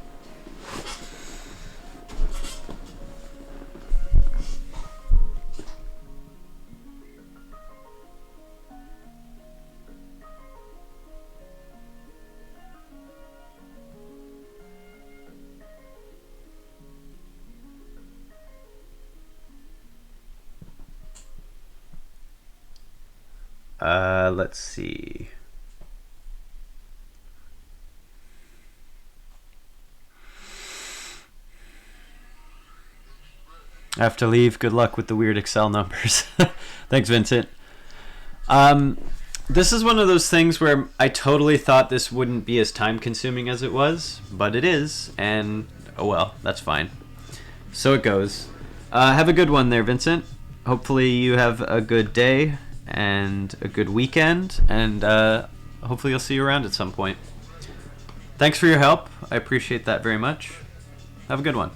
Let's see. I have to leave. Good luck with the weird Excel numbers. Thanks, Vincent. This is one of those things where I totally thought this wouldn't be as time consuming as it was, but it is, and oh well, that's fine. So it goes. Have a good one there, Vincent. Hopefully you have a good day and a good weekend, and hopefully you'll see you around at some point. Thanks for your help. I appreciate that very much. Have a good one.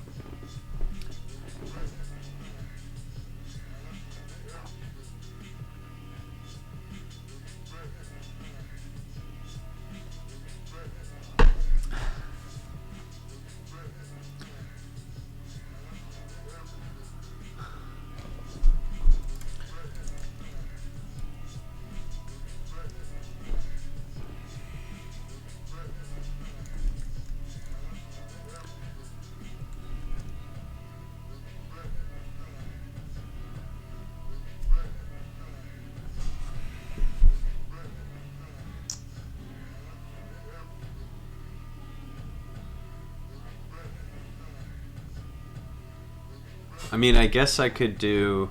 I mean, I guess I could do...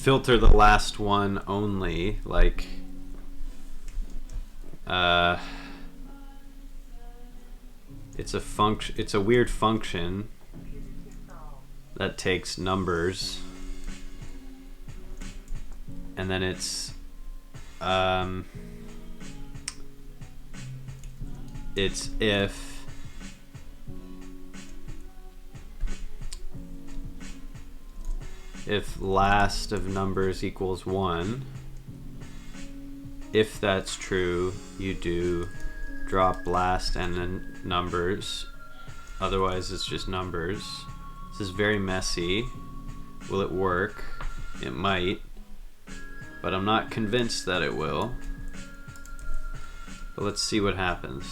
filter the last one only, like it's a weird function that takes numbers, and then it's if last of numbers equals 1, if that's true, you do drop last and then numbers, otherwise it's just numbers. This is very messy. Will it work? It might, but I'm not convinced that it will. But let's see what happens.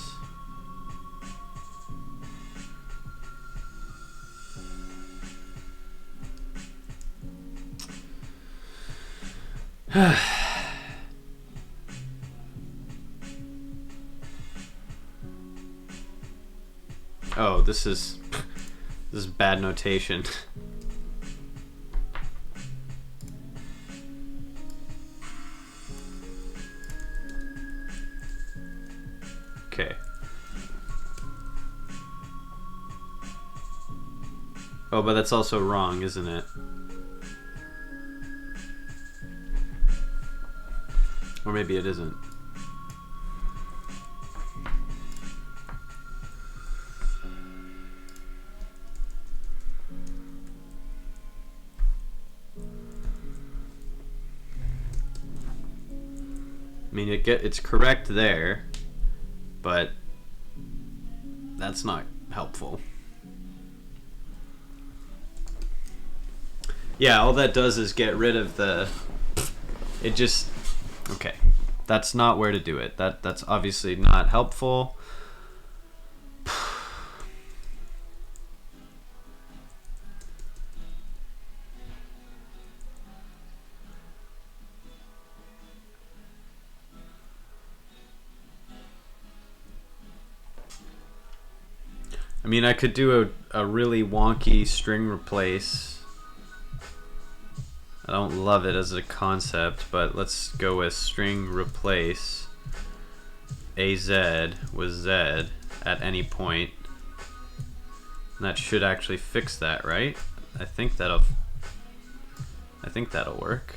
Oh, this is bad notation. Okay. Oh, but that's also wrong, isn't it? Or maybe it isn't. I mean, it's correct there, but that's not helpful. Yeah, all that does is get rid of the... It just... Okay, that's not where to do it. That's obviously not helpful. I mean, I could do a really wonky string replace. I don't love it as a concept, but let's go with string replace AZ with Z at any point. And that should actually fix that, right? I think that'll work.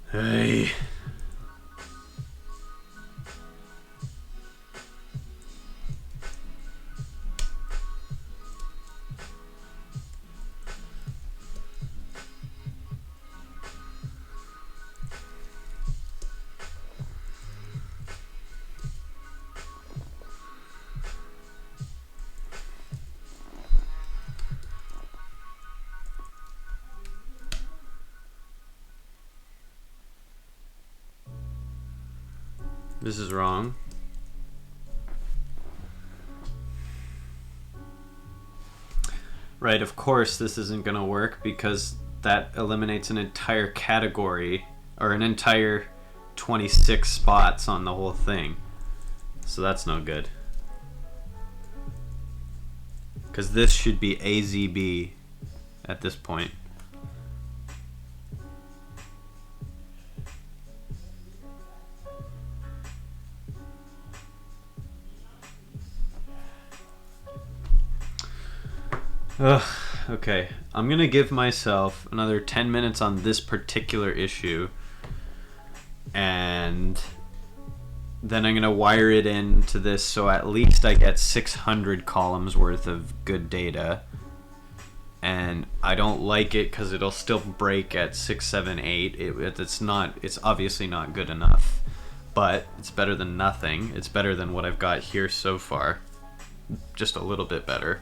Hey. This is wrong. Right, of course this isn't going to work because that eliminates an entire category, or an entire 26 spots on the whole thing. So that's no good. Because this should be AZB at this point. Ugh, okay. I'm gonna give myself another 10 minutes on this particular issue, and then I'm gonna wire it into this so at least I get 600 columns worth of good data. And I don't like it because it'll still break at 6, 7, 8. It's obviously not good enough, but it's better than nothing. It's better than what I've got here so far, just a little bit better.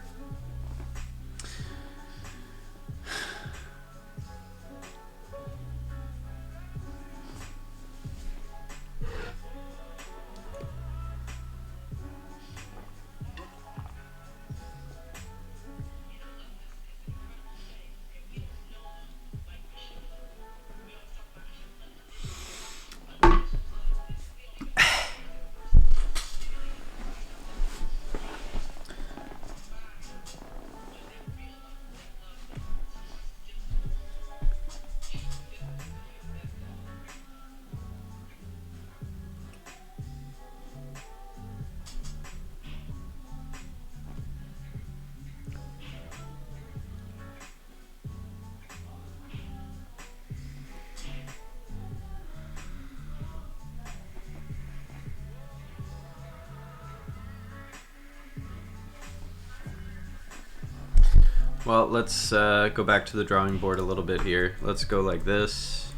Well, let's go back to the drawing board a little bit here. Let's go like this.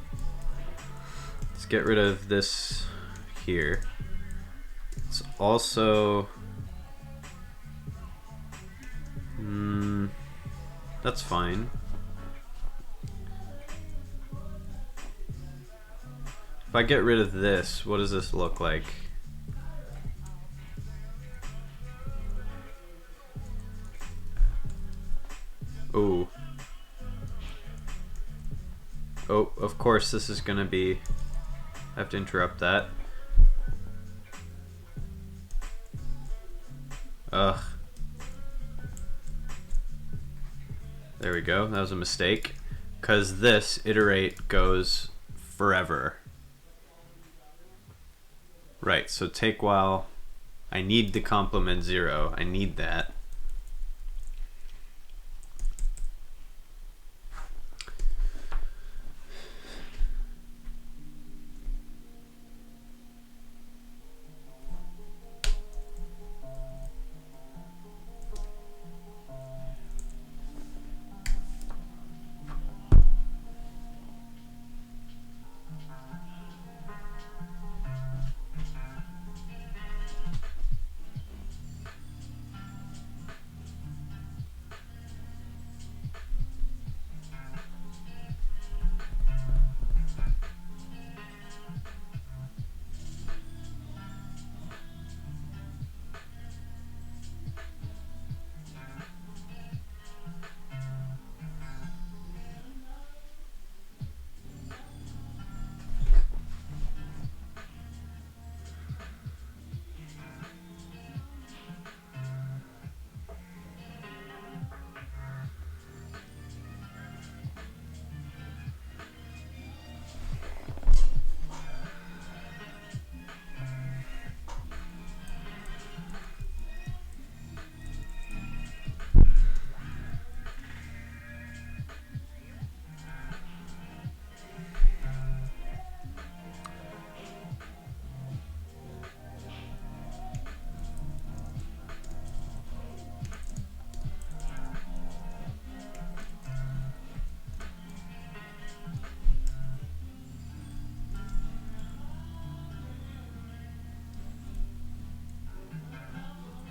Let's get rid of this here. It's also... that's fine. If I get rid of this, what does this look like? Ooh. Oh, of course this is gonna be... I have to interrupt that. Ugh. There we go, that was a mistake. Because this iterate goes forever. Right, so take while. I need the complement 0. I need that.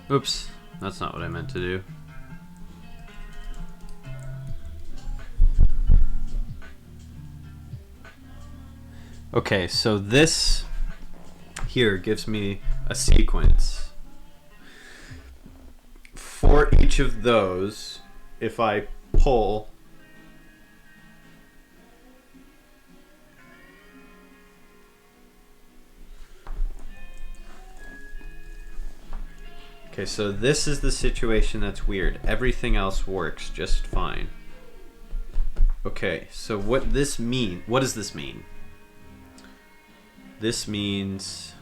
Oops, that's not what I meant to do. Okay, so this here gives me a sequence. For each of those, if I pull okay, so this is the situation that's weird. Everything else works just fine. Okay, so what does this mean? This means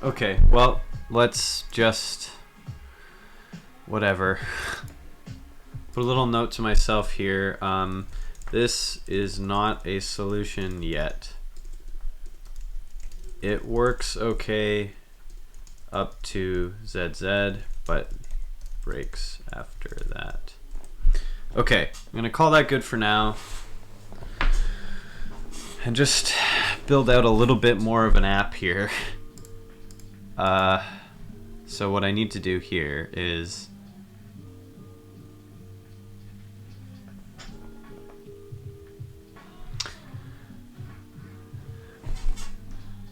Okay, well, let's just whatever. Put a little note to myself here. This is not a solution yet. It works okay up to ZZ, but breaks after that. Okay, I'm gonna call that good for now. And just build out a little bit more of an app here. So what I need to do here is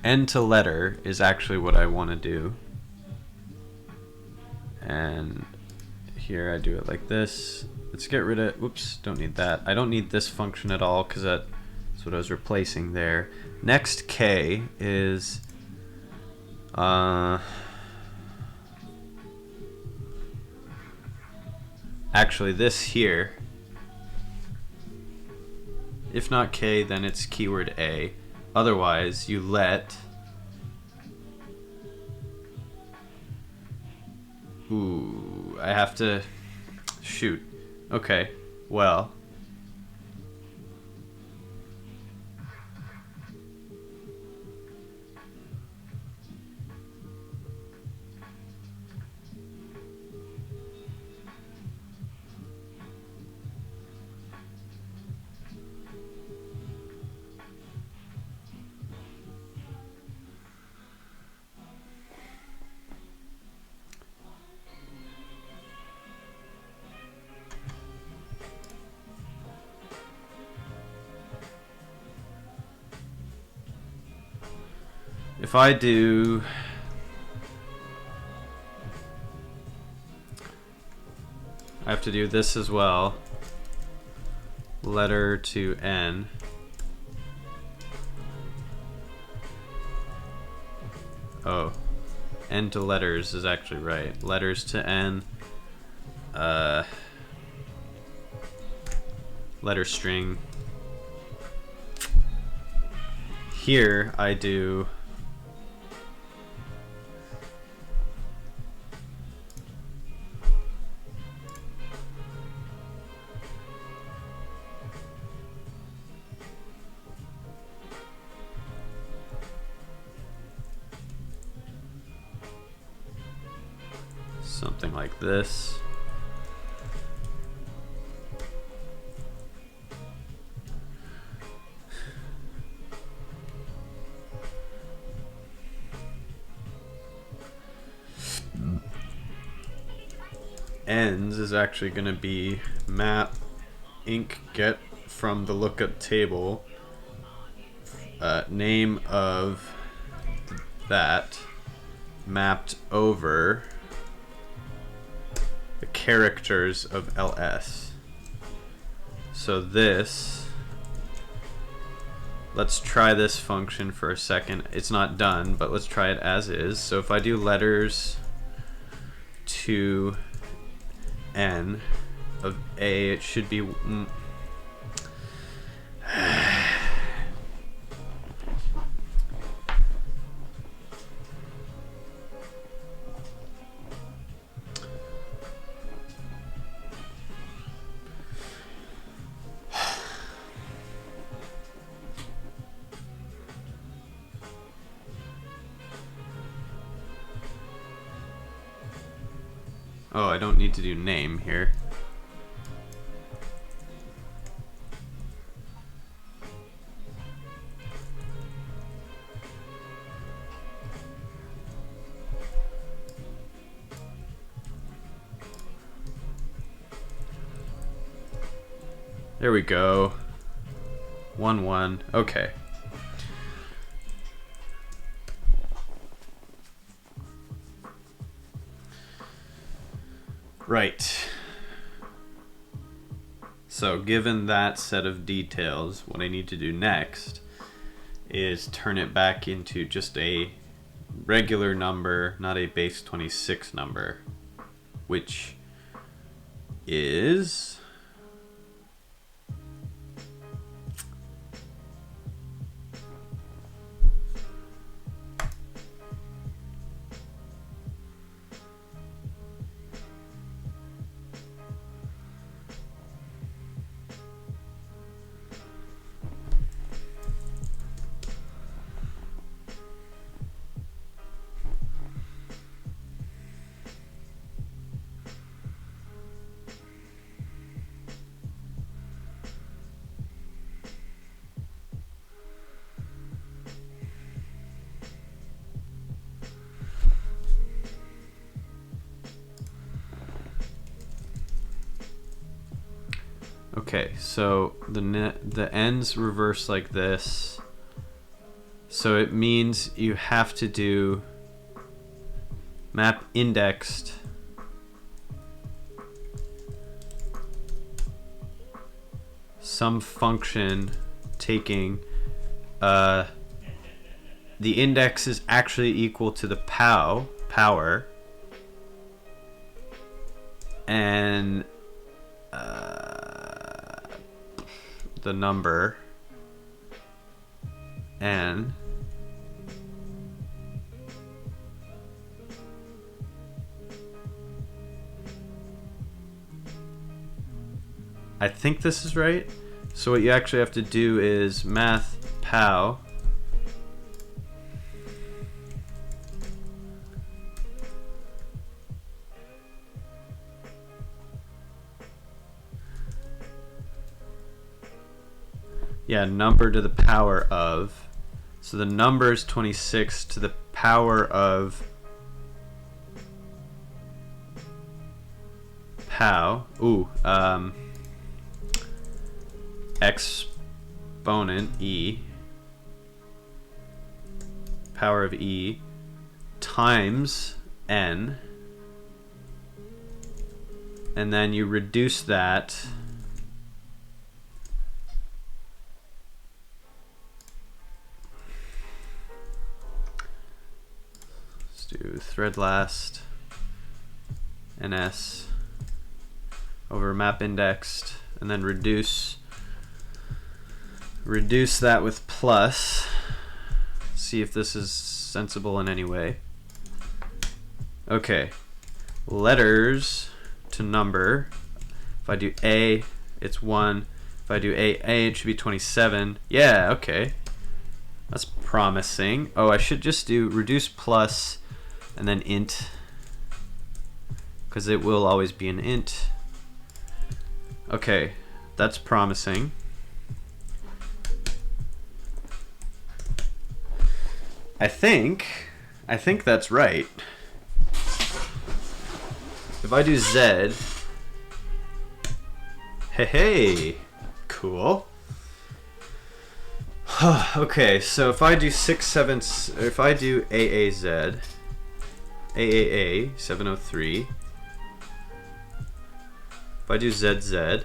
end to letter is actually what I want to do. And here I do it like this. Let's get rid of, whoops, don't need that. I don't need this function at all because that's what I was replacing there. Next K is actually this here. If not K, then it's keyword A. Otherwise, you let ooh, I have to shoot. Okay, well, if I do I have to do this as well. Letter to N. Oh, N to letters is actually right. Letters to N. Letter string. Here I do something like this. Ends is actually going to be map inc get from the lookup table name of that mapped over the characters of ls. So this, let's try this function for a second. It's not done, but let's try it as is. So if I do letters to N of A, it should be oh, I don't need to do name here. There we go. 1 1. Okay. Right. So given that set of details, what I need to do next is turn it back into just a regular number, not a base 26 number, which is Okay, so the ends reverse like this. So it means you have to do map indexed some function taking the index is actually equal to the power and the number n I think this is right. So what you actually have to do is math pow number to the power of, so the number is 26 to the power of pow, exponent e, power of e, times n, and then you reduce that do thread last ns over map indexed, and then reduce that with plus. See if this is sensible in any way. Okay, letters to number. If I do A, it's 1. If I do A, it should be 27. Yeah, okay. That's promising. Oh, I should just do reduce plus and then int, because it will always be an int. Okay, that's promising. I think that's right. If I do Z, hey, cool. Okay, so if I do 6, 7, if I do AAZ, AAA 703, if I do ZZ,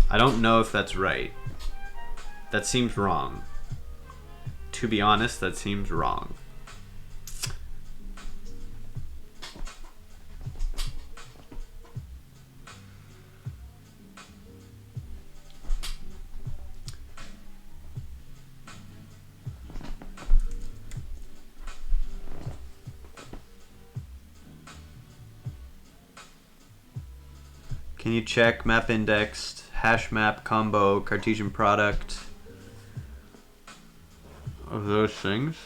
I don't know if that's right. That seems wrong. To be honest, that seems wrong. Can you check map indexed, hash map, combo, Cartesian product of those things?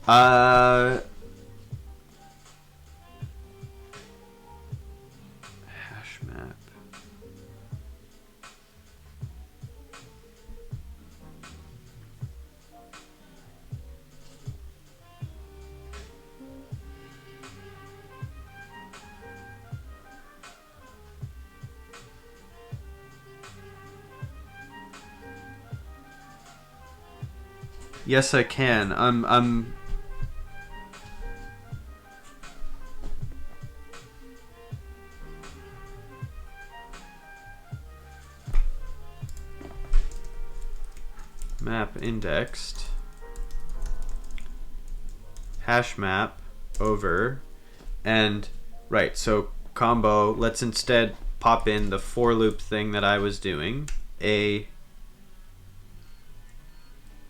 Hash map. Yes, I can. I'm map indexed, hash map over, and right, so combo, let's instead pop in the for loop thing that I was doing.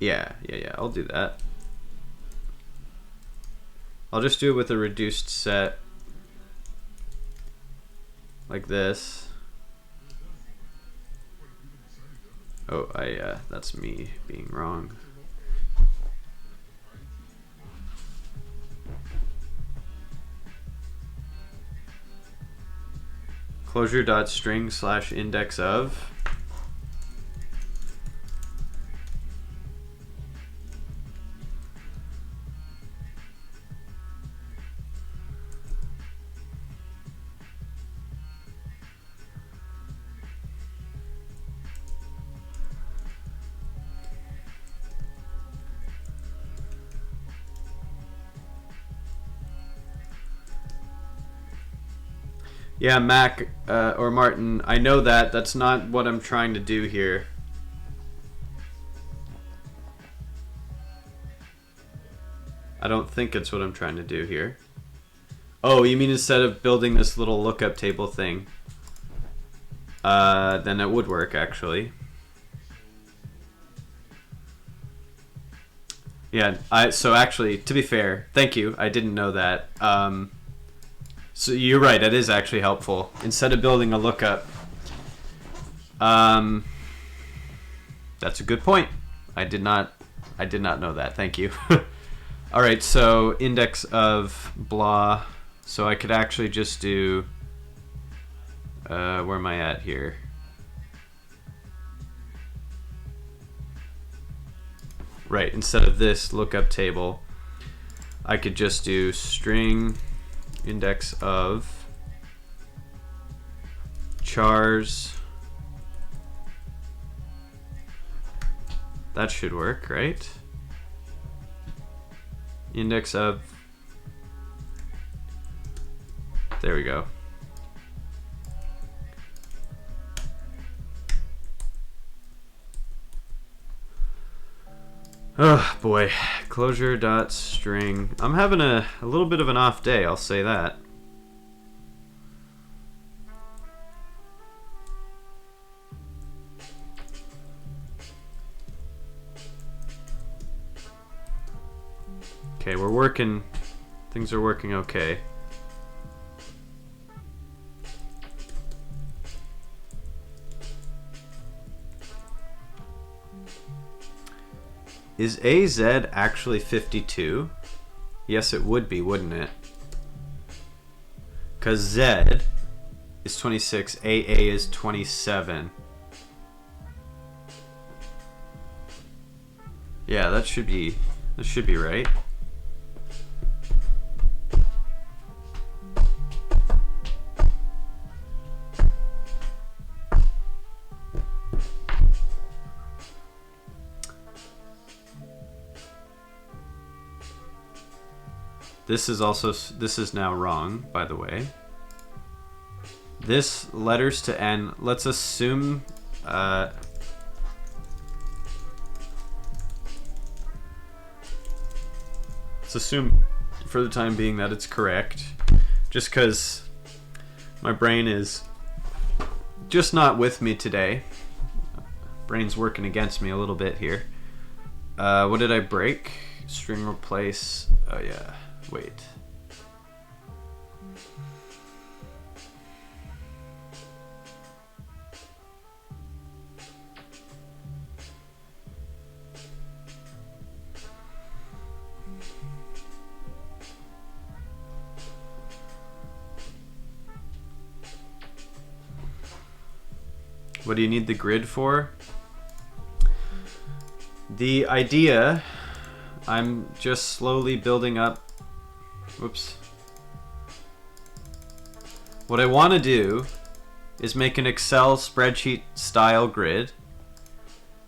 Yeah, I'll do that. I'll just do it with a reduced set like this. Oh, that's me being wrong. Clojure.string/index of. Yeah, Mac or Martin, I know that. That's not what I'm trying to do here. I don't think it's what I'm trying to do here. Oh, you mean instead of building this little lookup table thing, then it would work, actually. Yeah, so actually, to be fair, thank you. I didn't know that. So you're right, it is actually helpful. Instead of building a lookup, that's a good point. I did not know that. Thank you. All right, so index of blah. So I could actually just do, where am I at here? Right, instead of this lookup table, I could just do string index of chars. That should work, right? Index of, there we go. Oh boy, Clojure.string. I'm having a little bit of an off day, I'll say that. Okay, we're working, things are working okay. Is AZ actually 52? Yes, it would be, wouldn't it? Because Z is 26, AA is 27. Yeah, that should be right. This is now wrong, by the way. This letters to N, let's assume let's assume for the time being that it's correct, just because my brain is just not with me today. Brain's working against me a little bit here. What did I break? String replace, oh yeah. Wait. What do you need the grid for? The idea, I'm just slowly building up. Whoops. What I want to do is make an Excel spreadsheet style grid.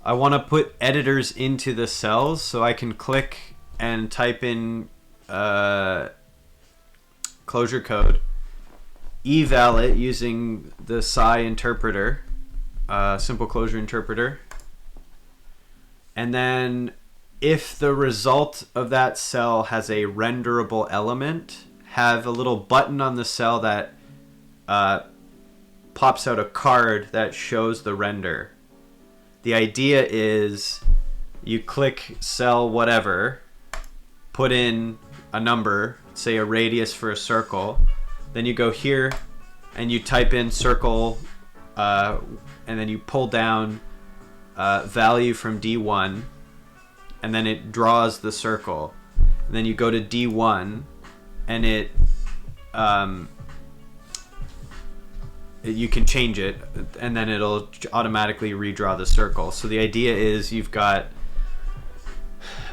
I want to put editors into the cells so I can click and type in Clojure code, eval it using the Psi interpreter, simple Clojure interpreter, and then if the result of that cell has a renderable element, have a little button on the cell that pops out a card that shows the render. The idea is you click cell whatever, put in a number, say a radius for a circle, then you go here and you type in circle, and then you pull down value from D1, and then it draws the circle. And then you go to D1 and it you can change it, and then it'll automatically redraw the circle. So the idea is you've got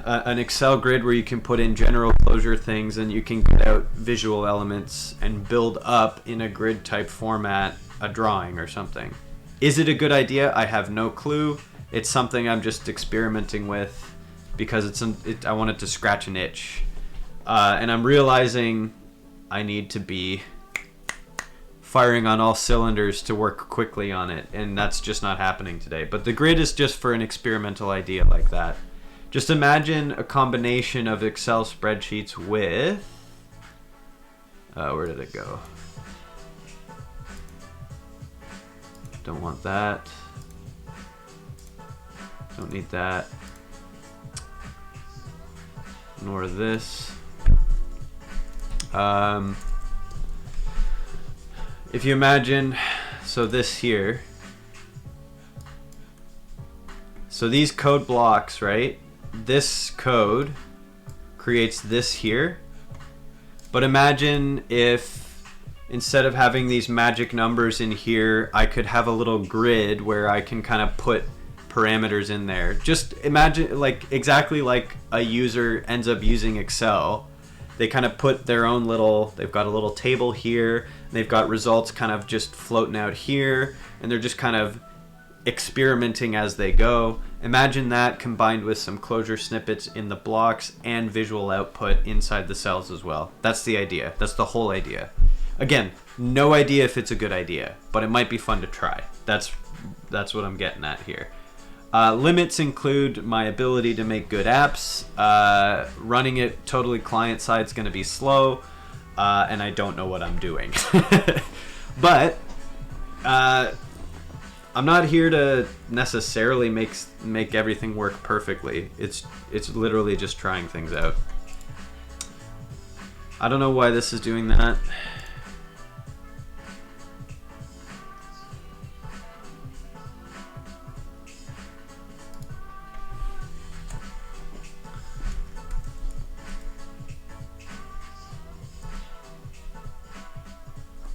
an Excel grid where you can put in general Clojure things, and you can get out visual elements and build up in a grid type format a drawing or something. Is it a good idea? I have no clue. It's something I'm just experimenting with because I wanted to scratch an itch, and I'm realizing I need to be firing on all cylinders to work quickly on it, and that's just not happening today. But the grid is just for an experimental idea like that. Just imagine a combination of Excel spreadsheets with... where did it go? Don't want that. Don't need that. Nor this. If you imagine, so this here. So these code blocks, right? This code creates this here. But imagine if instead of having these magic numbers in here, I could have a little grid where I can kind of put parameters in there. Just imagine like exactly like a user ends up using Excel. They kind of put their own little, they've got a little table here, and they've got results kind of just floating out here, and they're just kind of experimenting as they go. Imagine that combined with some Clojure snippets in the blocks and visual output inside the cells as well. That's the idea. That's the whole idea. Again, no idea if it's a good idea, but it might be fun to try. That's what I'm getting at here. Limits include my ability to make good apps. Running it totally client-side is going to be slow, and I don't know what I'm doing. But I'm not here to necessarily make everything work perfectly. It's literally just trying things out. I don't know why this is doing that.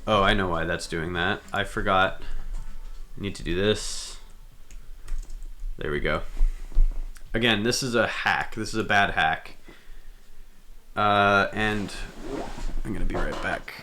Oh, I know why that's doing that. I forgot. I need to do this. There we go. Again, this is a hack. This is a bad hack. And I'm gonna be right back.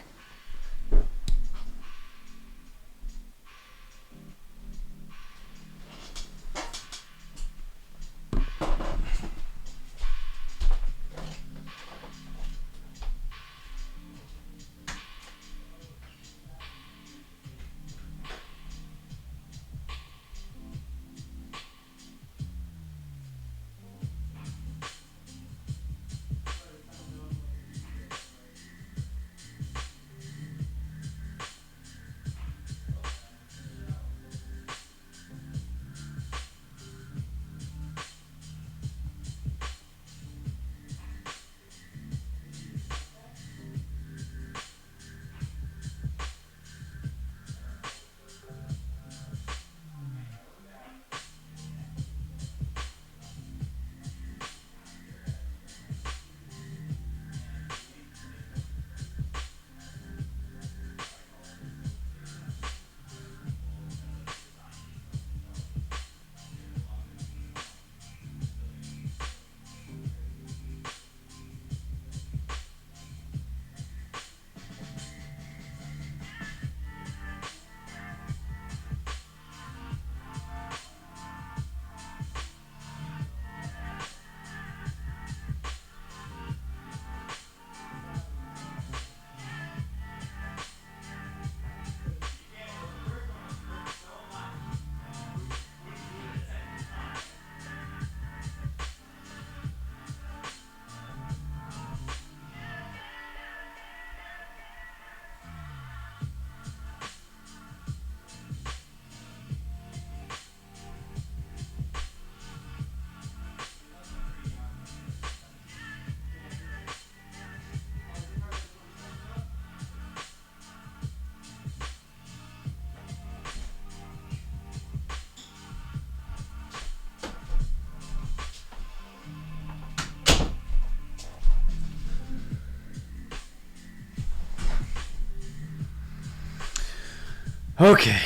Okay,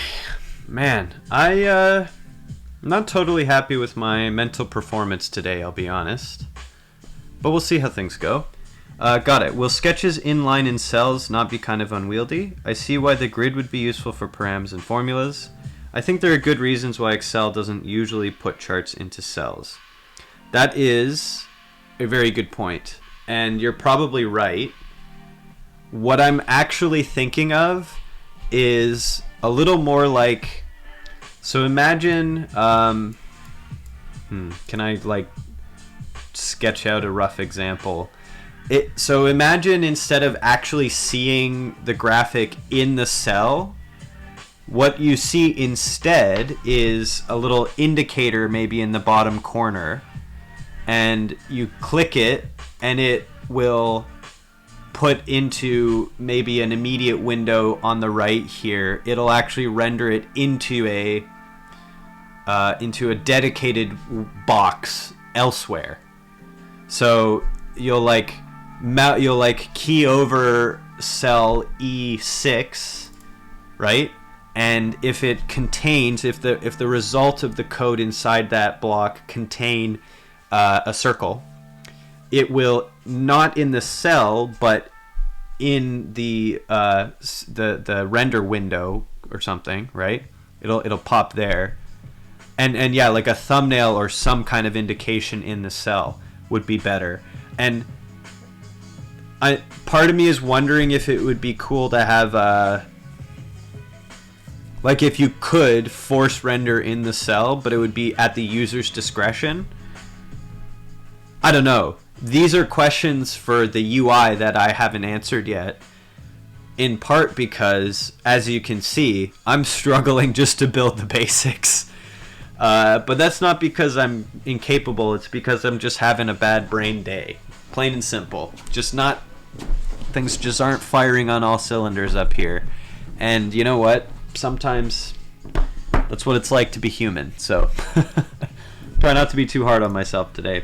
man, I'm not totally happy with my mental performance today, I'll be honest. But we'll see how things go. Got it. Will sketches inline in cells not be kind of unwieldy? I see why the grid would be useful for params and formulas. I think there are good reasons why Excel doesn't usually put charts into cells. That is a very good point, and you're probably right. What I'm actually thinking of is a little more like, so imagine, can I like sketch out a rough example? So imagine instead of actually seeing the graphic in the cell, what you see instead is a little indicator maybe in the bottom corner, and you click it and it will put into maybe an immediate window on the right here. It'll actually render it into a dedicated box elsewhere. So you'll like key over cell E6, right? And if it contains, if the result of the code inside that block contain a circle, it will, not in the cell, but in the render window or something, right? It'll pop there, and yeah, like a thumbnail or some kind of indication in the cell would be better. And part of me is wondering if it would be cool to have like if you could force render in the cell, but it would be at the user's discretion. I don't know. These are questions for the UI that I haven't answered yet, in part because, as you can see, I'm struggling just to build the basics. But that's not because I'm incapable, it's because I'm just having a bad brain day. Plain and simple. Things just aren't firing on all cylinders up here. And you know what? Sometimes that's what it's like to be human. So try not to be too hard on myself today.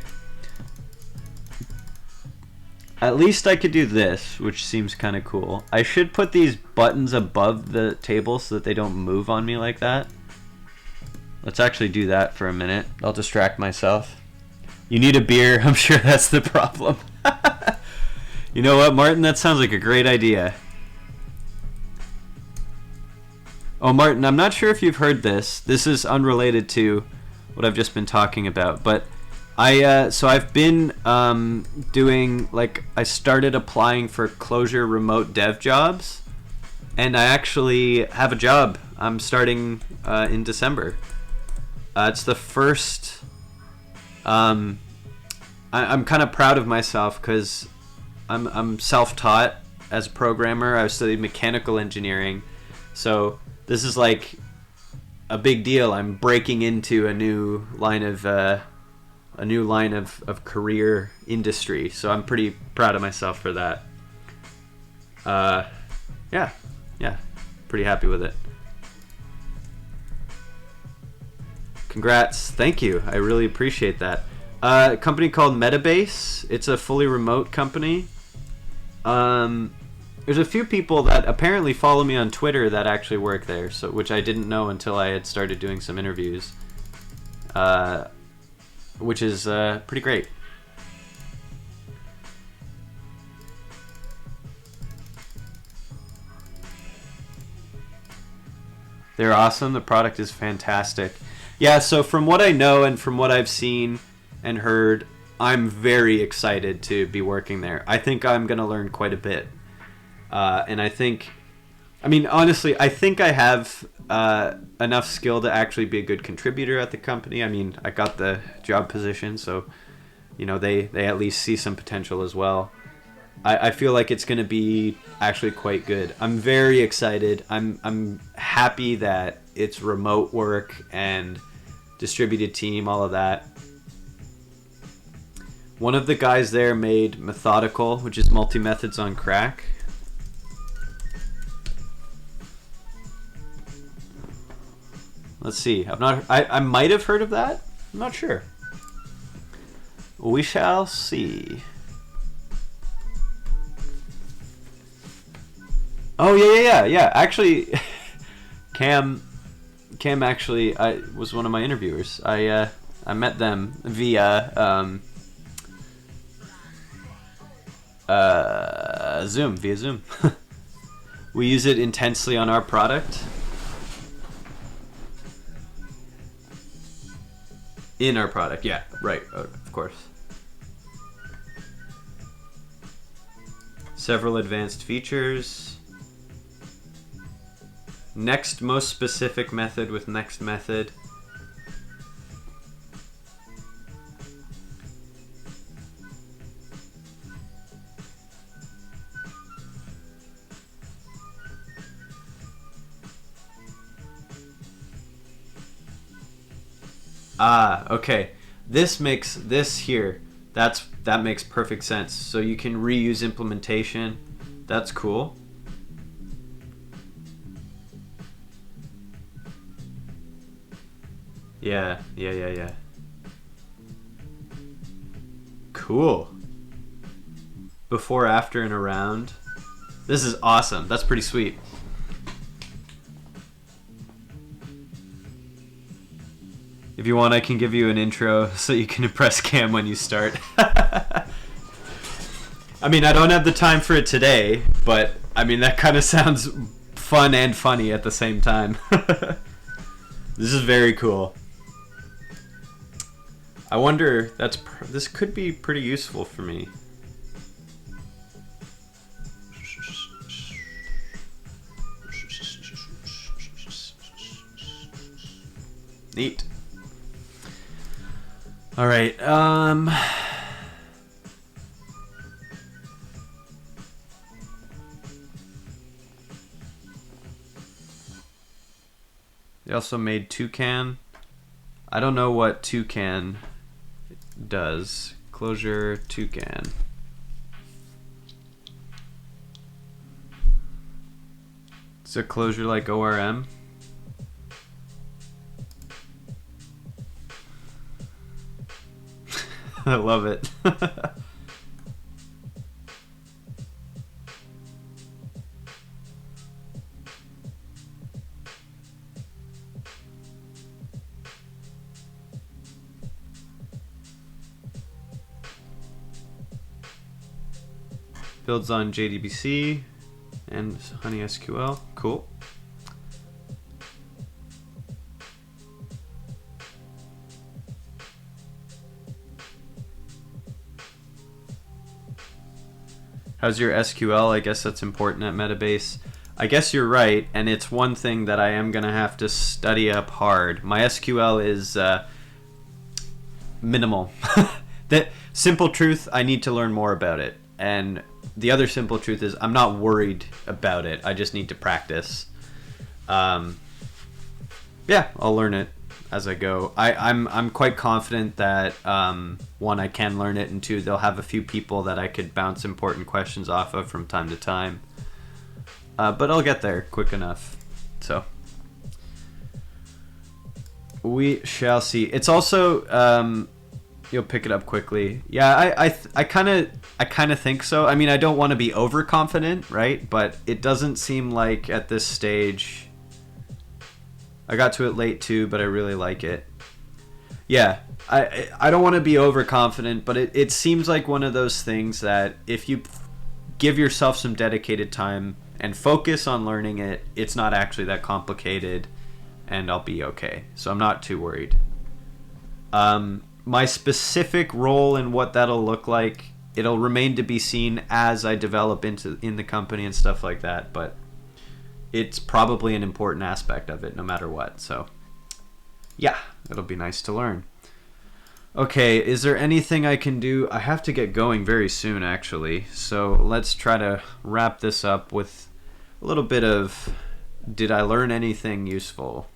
At least I could do this, which seems kind of cool. I should put these buttons above the table so that they don't move on me like that. Let's actually do that for a minute. I'll distract myself. You need a beer. I'm sure that's the problem. You know what, Martin? That sounds like a great idea. Oh, Martin, I'm not sure if you've heard this. This is unrelated to what I've just been talking about, but so I've been doing, like, I started applying for Clojure remote dev jobs, and I actually have a job. I'm starting in December. It's the first. I'm kind of proud of myself because I'm self-taught as a programmer. I studied mechanical engineering, so this is like a big deal. I'm breaking into a new line of career industry, so I'm pretty proud of myself for that. Yeah, pretty happy with it. Congrats. Thank you. I really appreciate that. A company called Metabase. It's a fully remote company. There's a few people that apparently follow me on Twitter that actually work there, so which I didn't know until I had started doing some interviews, which is pretty great. They're awesome. The product is fantastic. Yeah, so from what I know and from what I've seen and heard, I'm very excited to be working there. I think I'm going to learn quite a bit. And honestly, I think I have enough skill to actually be a good contributor at the company. I mean, I got the job position, so, you know, they at least see some potential as well. I feel like it's going to be actually quite good. I'm very excited. I'm happy that it's remote work and distributed team, all of that. One of the guys there made Methodical, which is multi-methods on crack. Let's see. I might have heard of that. I'm not sure. We shall see. Oh yeah. Actually, Cam actually was one of my interviewers. I met them via Zoom. We use it intensely on our product. In our product, yeah, right, of course. Several advanced features. next most specific method with next method. Ah, okay. This makes this here. That makes perfect sense. So you can reuse implementation. That's cool. Yeah. Cool. Before, after, and around. This is awesome. That's pretty sweet. If you want, I can give you an intro so you can impress Cam when you start. I mean, I don't have the time for it today, but I mean, that kind of sounds fun and funny at the same time. This is very cool. I wonder, this could be pretty useful for me. Neat. All right. They also made Toucan. I don't know what Toucan does. Clojure Toucan. Is a Clojure like ORM? I love it. Builds on JDBC and HoneySQL. Cool. How's your SQL? I guess that's important at Metabase. I guess you're right, and it's one thing that I am going to have to study up hard. My SQL is minimal. The simple truth, I need to learn more about it. And the other simple truth is I'm not worried about it. I just need to practice. Yeah, I'll learn it as I go. I'm quite confident that one, I can learn it, and two, they'll have a few people that I could bounce important questions off of from time to time. But I'll get there quick enough. So we shall see. It's also you'll pick it up quickly. Yeah, I kind of think so. I mean, I don't want to be overconfident, right? But it doesn't seem like at this stage. I got to it late too, but I really like it. Yeah, I don't want to be overconfident, but it seems like one of those things that if you give yourself some dedicated time and focus on learning it, it's not actually that complicated, and I'll be okay. So I'm not too worried. My specific role and what that'll look like, it'll remain to be seen as I develop in the company and stuff like that, but it's probably an important aspect of it no matter what. So yeah, it'll be nice to learn. Okay, is there anything I can do? I have to get going very soon, actually. So let's try to wrap this up with a little bit of, did I learn anything useful?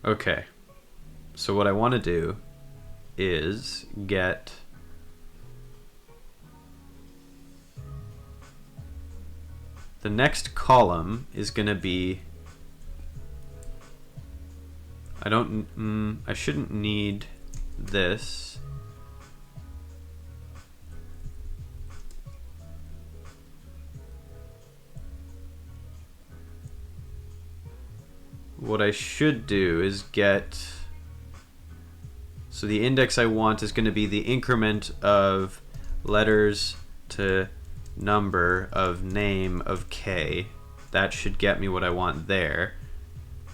Okay, so what I want to do is get the next column is going to be, I shouldn't need this. What I should do is get, so the index I want is going to be the increment of letters to number of name of K. That should get me what I want there.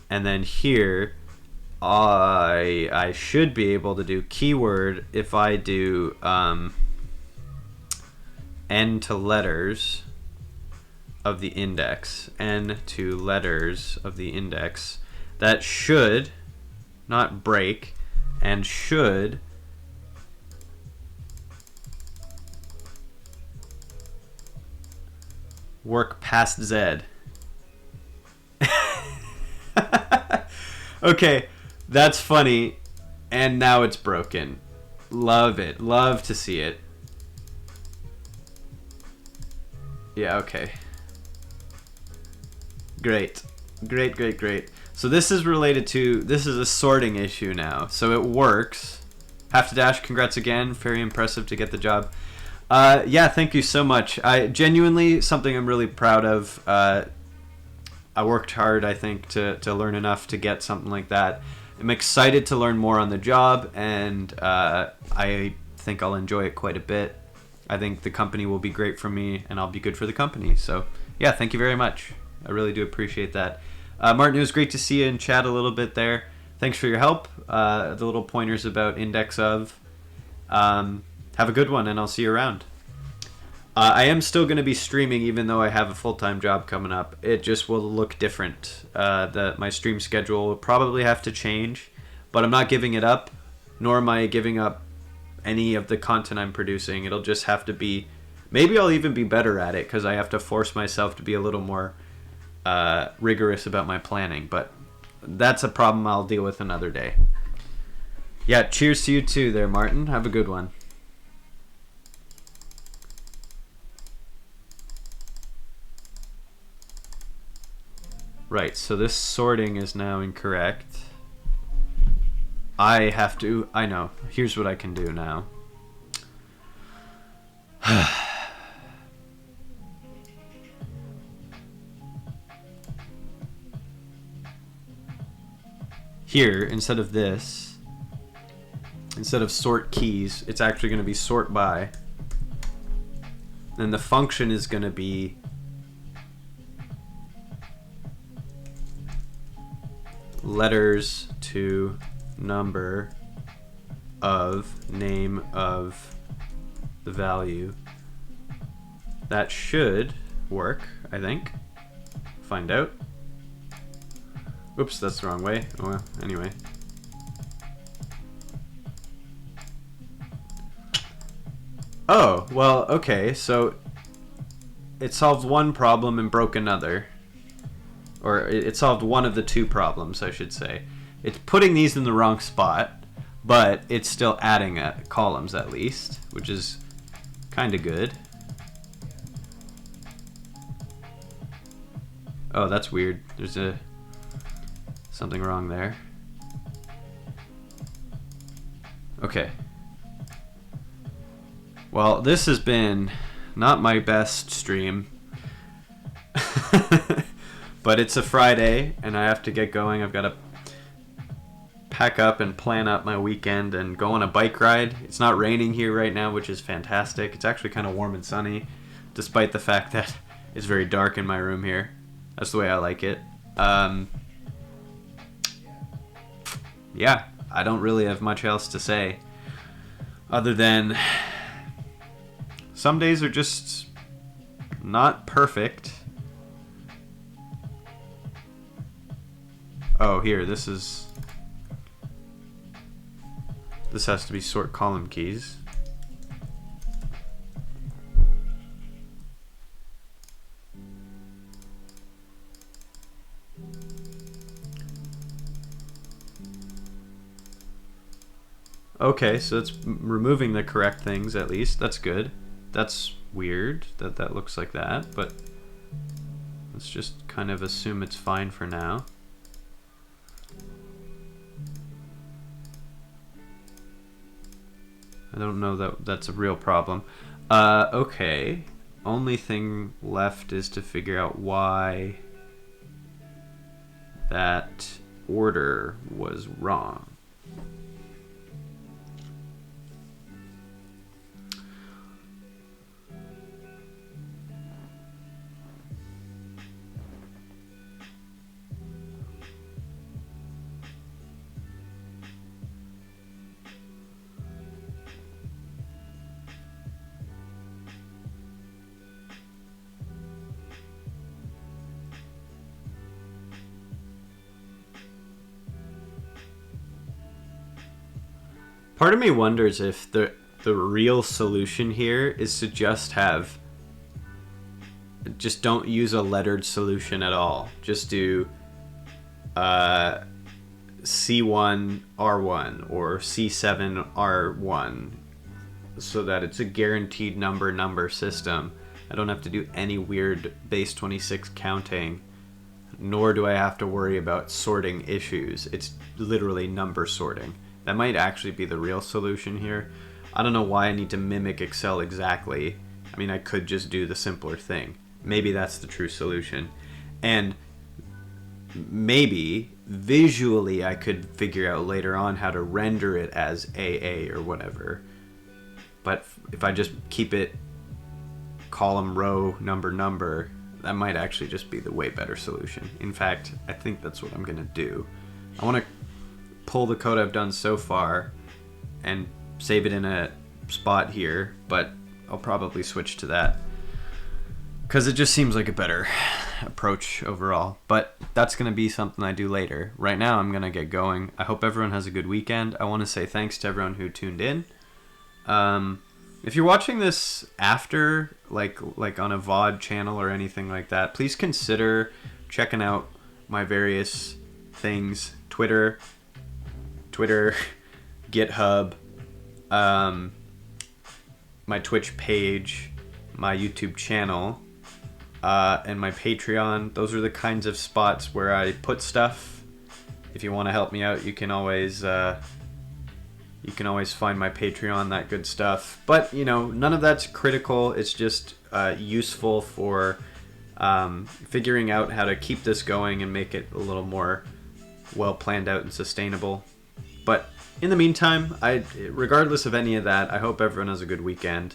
And then here, I should be able to do keyword if I do n to letters of the index. N to letters of the index. That should not break and should work past Z. Okay, that's funny. And now it's broken. Love it. Love to see it. Yeah, okay. Great. Great, great, great. So this is related to, this is a sorting issue now. So it works. Have to dash, congrats again. Very impressive to get the job. Yeah, thank you so much. I genuinely, something I'm really proud of. I worked hard, I think, to learn enough to get something like that. I'm excited to learn more on the job, and I think I'll enjoy it quite a bit. I think the company will be great for me, and I'll be good for the company. So, yeah, thank you very much. I really do appreciate that. Martin, it was great to see you and chat a little bit there. Thanks for your help. The little pointers about index of. Have a good one, and I'll see you around. I am still going to be streaming, even though I have a full-time job coming up. It just will look different. My stream schedule will probably have to change, but I'm not giving it up, nor am I giving up any of the content I'm producing. It'll just have to be, maybe I'll even be better at it because I have to force myself to be a little more rigorous about my planning, but that's a problem I'll deal with another day. Yeah, cheers to you too there, Martin. Have a good one. Right, so this sorting is now incorrect. I know. Here's what I can do now. Here, instead of this, instead of sort keys, it's actually going to be sort by. And the function is going to be letters to number of name of the value. That should work, I think. Find out. Oops, that's the wrong way. Oh well, anyway. Oh, well, okay, so it solved one problem and broke another. Or it solved one of the two problems, I should say. It's putting these in the wrong spot, but it's still adding columns at least, which is kind of good. Oh, that's weird. There's something wrong there. Okay. Well, this has been not my best stream. But it's a Friday, and I have to get going. I've got to pack up and plan out my weekend and go on a bike ride. It's not raining here right now, which is fantastic. It's actually kind of warm and sunny, despite the fact that it's very dark in my room here. That's the way I like it. Yeah, I don't really have much else to say, other than some days are just not perfect. Oh, here, this has to be sort column keys. Okay, so it's removing the correct things at least. That's good. That's weird that that looks like that, but let's just kind of assume it's fine for now. I don't know that that's a real problem. Okay. Only thing left is to figure out why that order was wrong. Part of me wonders if the real solution here is to just don't use a lettered solution at all. Just do C1 R1 or C7 R1 so that it's a guaranteed number system. I don't have to do any weird base 26 counting, nor do I have to worry about sorting issues. It's literally number sorting. That might actually be the real solution here. I don't know why I need to mimic Excel exactly. I mean, I could just do the simpler thing. Maybe that's the true solution. And maybe visually I could figure out later on how to render it as AA or whatever. But if I just keep it column, row, number, that might actually just be the way better solution. In fact, I think that's what I'm going to do. I want to pull the code I've done so far and save it in a spot here, but I'll probably switch to that because it just seems like a better approach overall. But that's going to be something I do later. Right now, I'm going to get going. I hope everyone has a good weekend. I want to say thanks to everyone who tuned in. If you're watching this after, like on a VOD channel or anything like that, please consider checking out my various things. Twitter, GitHub, my Twitch page, my YouTube channel, and my Patreon. Those are the kinds of spots where I put stuff. If you want to help me out, you can always find my Patreon, that good stuff. But, none of that's critical. It's just useful for figuring out how to keep this going and make it a little more well planned out and sustainable. But in the meantime, regardless of any of that, I hope everyone has a good weekend.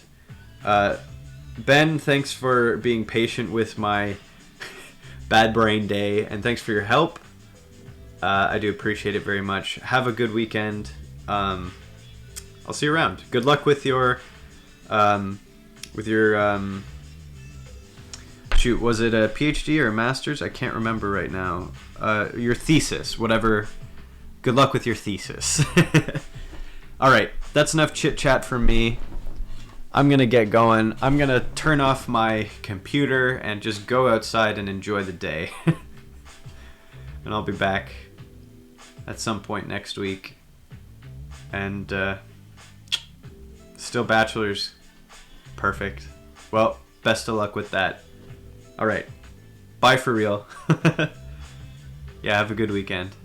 Ben, thanks for being patient with my bad brain day, and thanks for your help. I do appreciate it very much. Have a good weekend. I'll see you around. Good luck with your shoot, was it a PhD or a master's? I can't remember right now. Your thesis, whatever. Good luck with your thesis. All right, that's enough chit chat from me. I'm gonna get going. I'm gonna turn off my computer and just go outside and enjoy the day. And I'll be back at some point next week. And still bachelor's. Perfect. Well, best of luck with that. All right. Bye for real. Yeah, have a good weekend.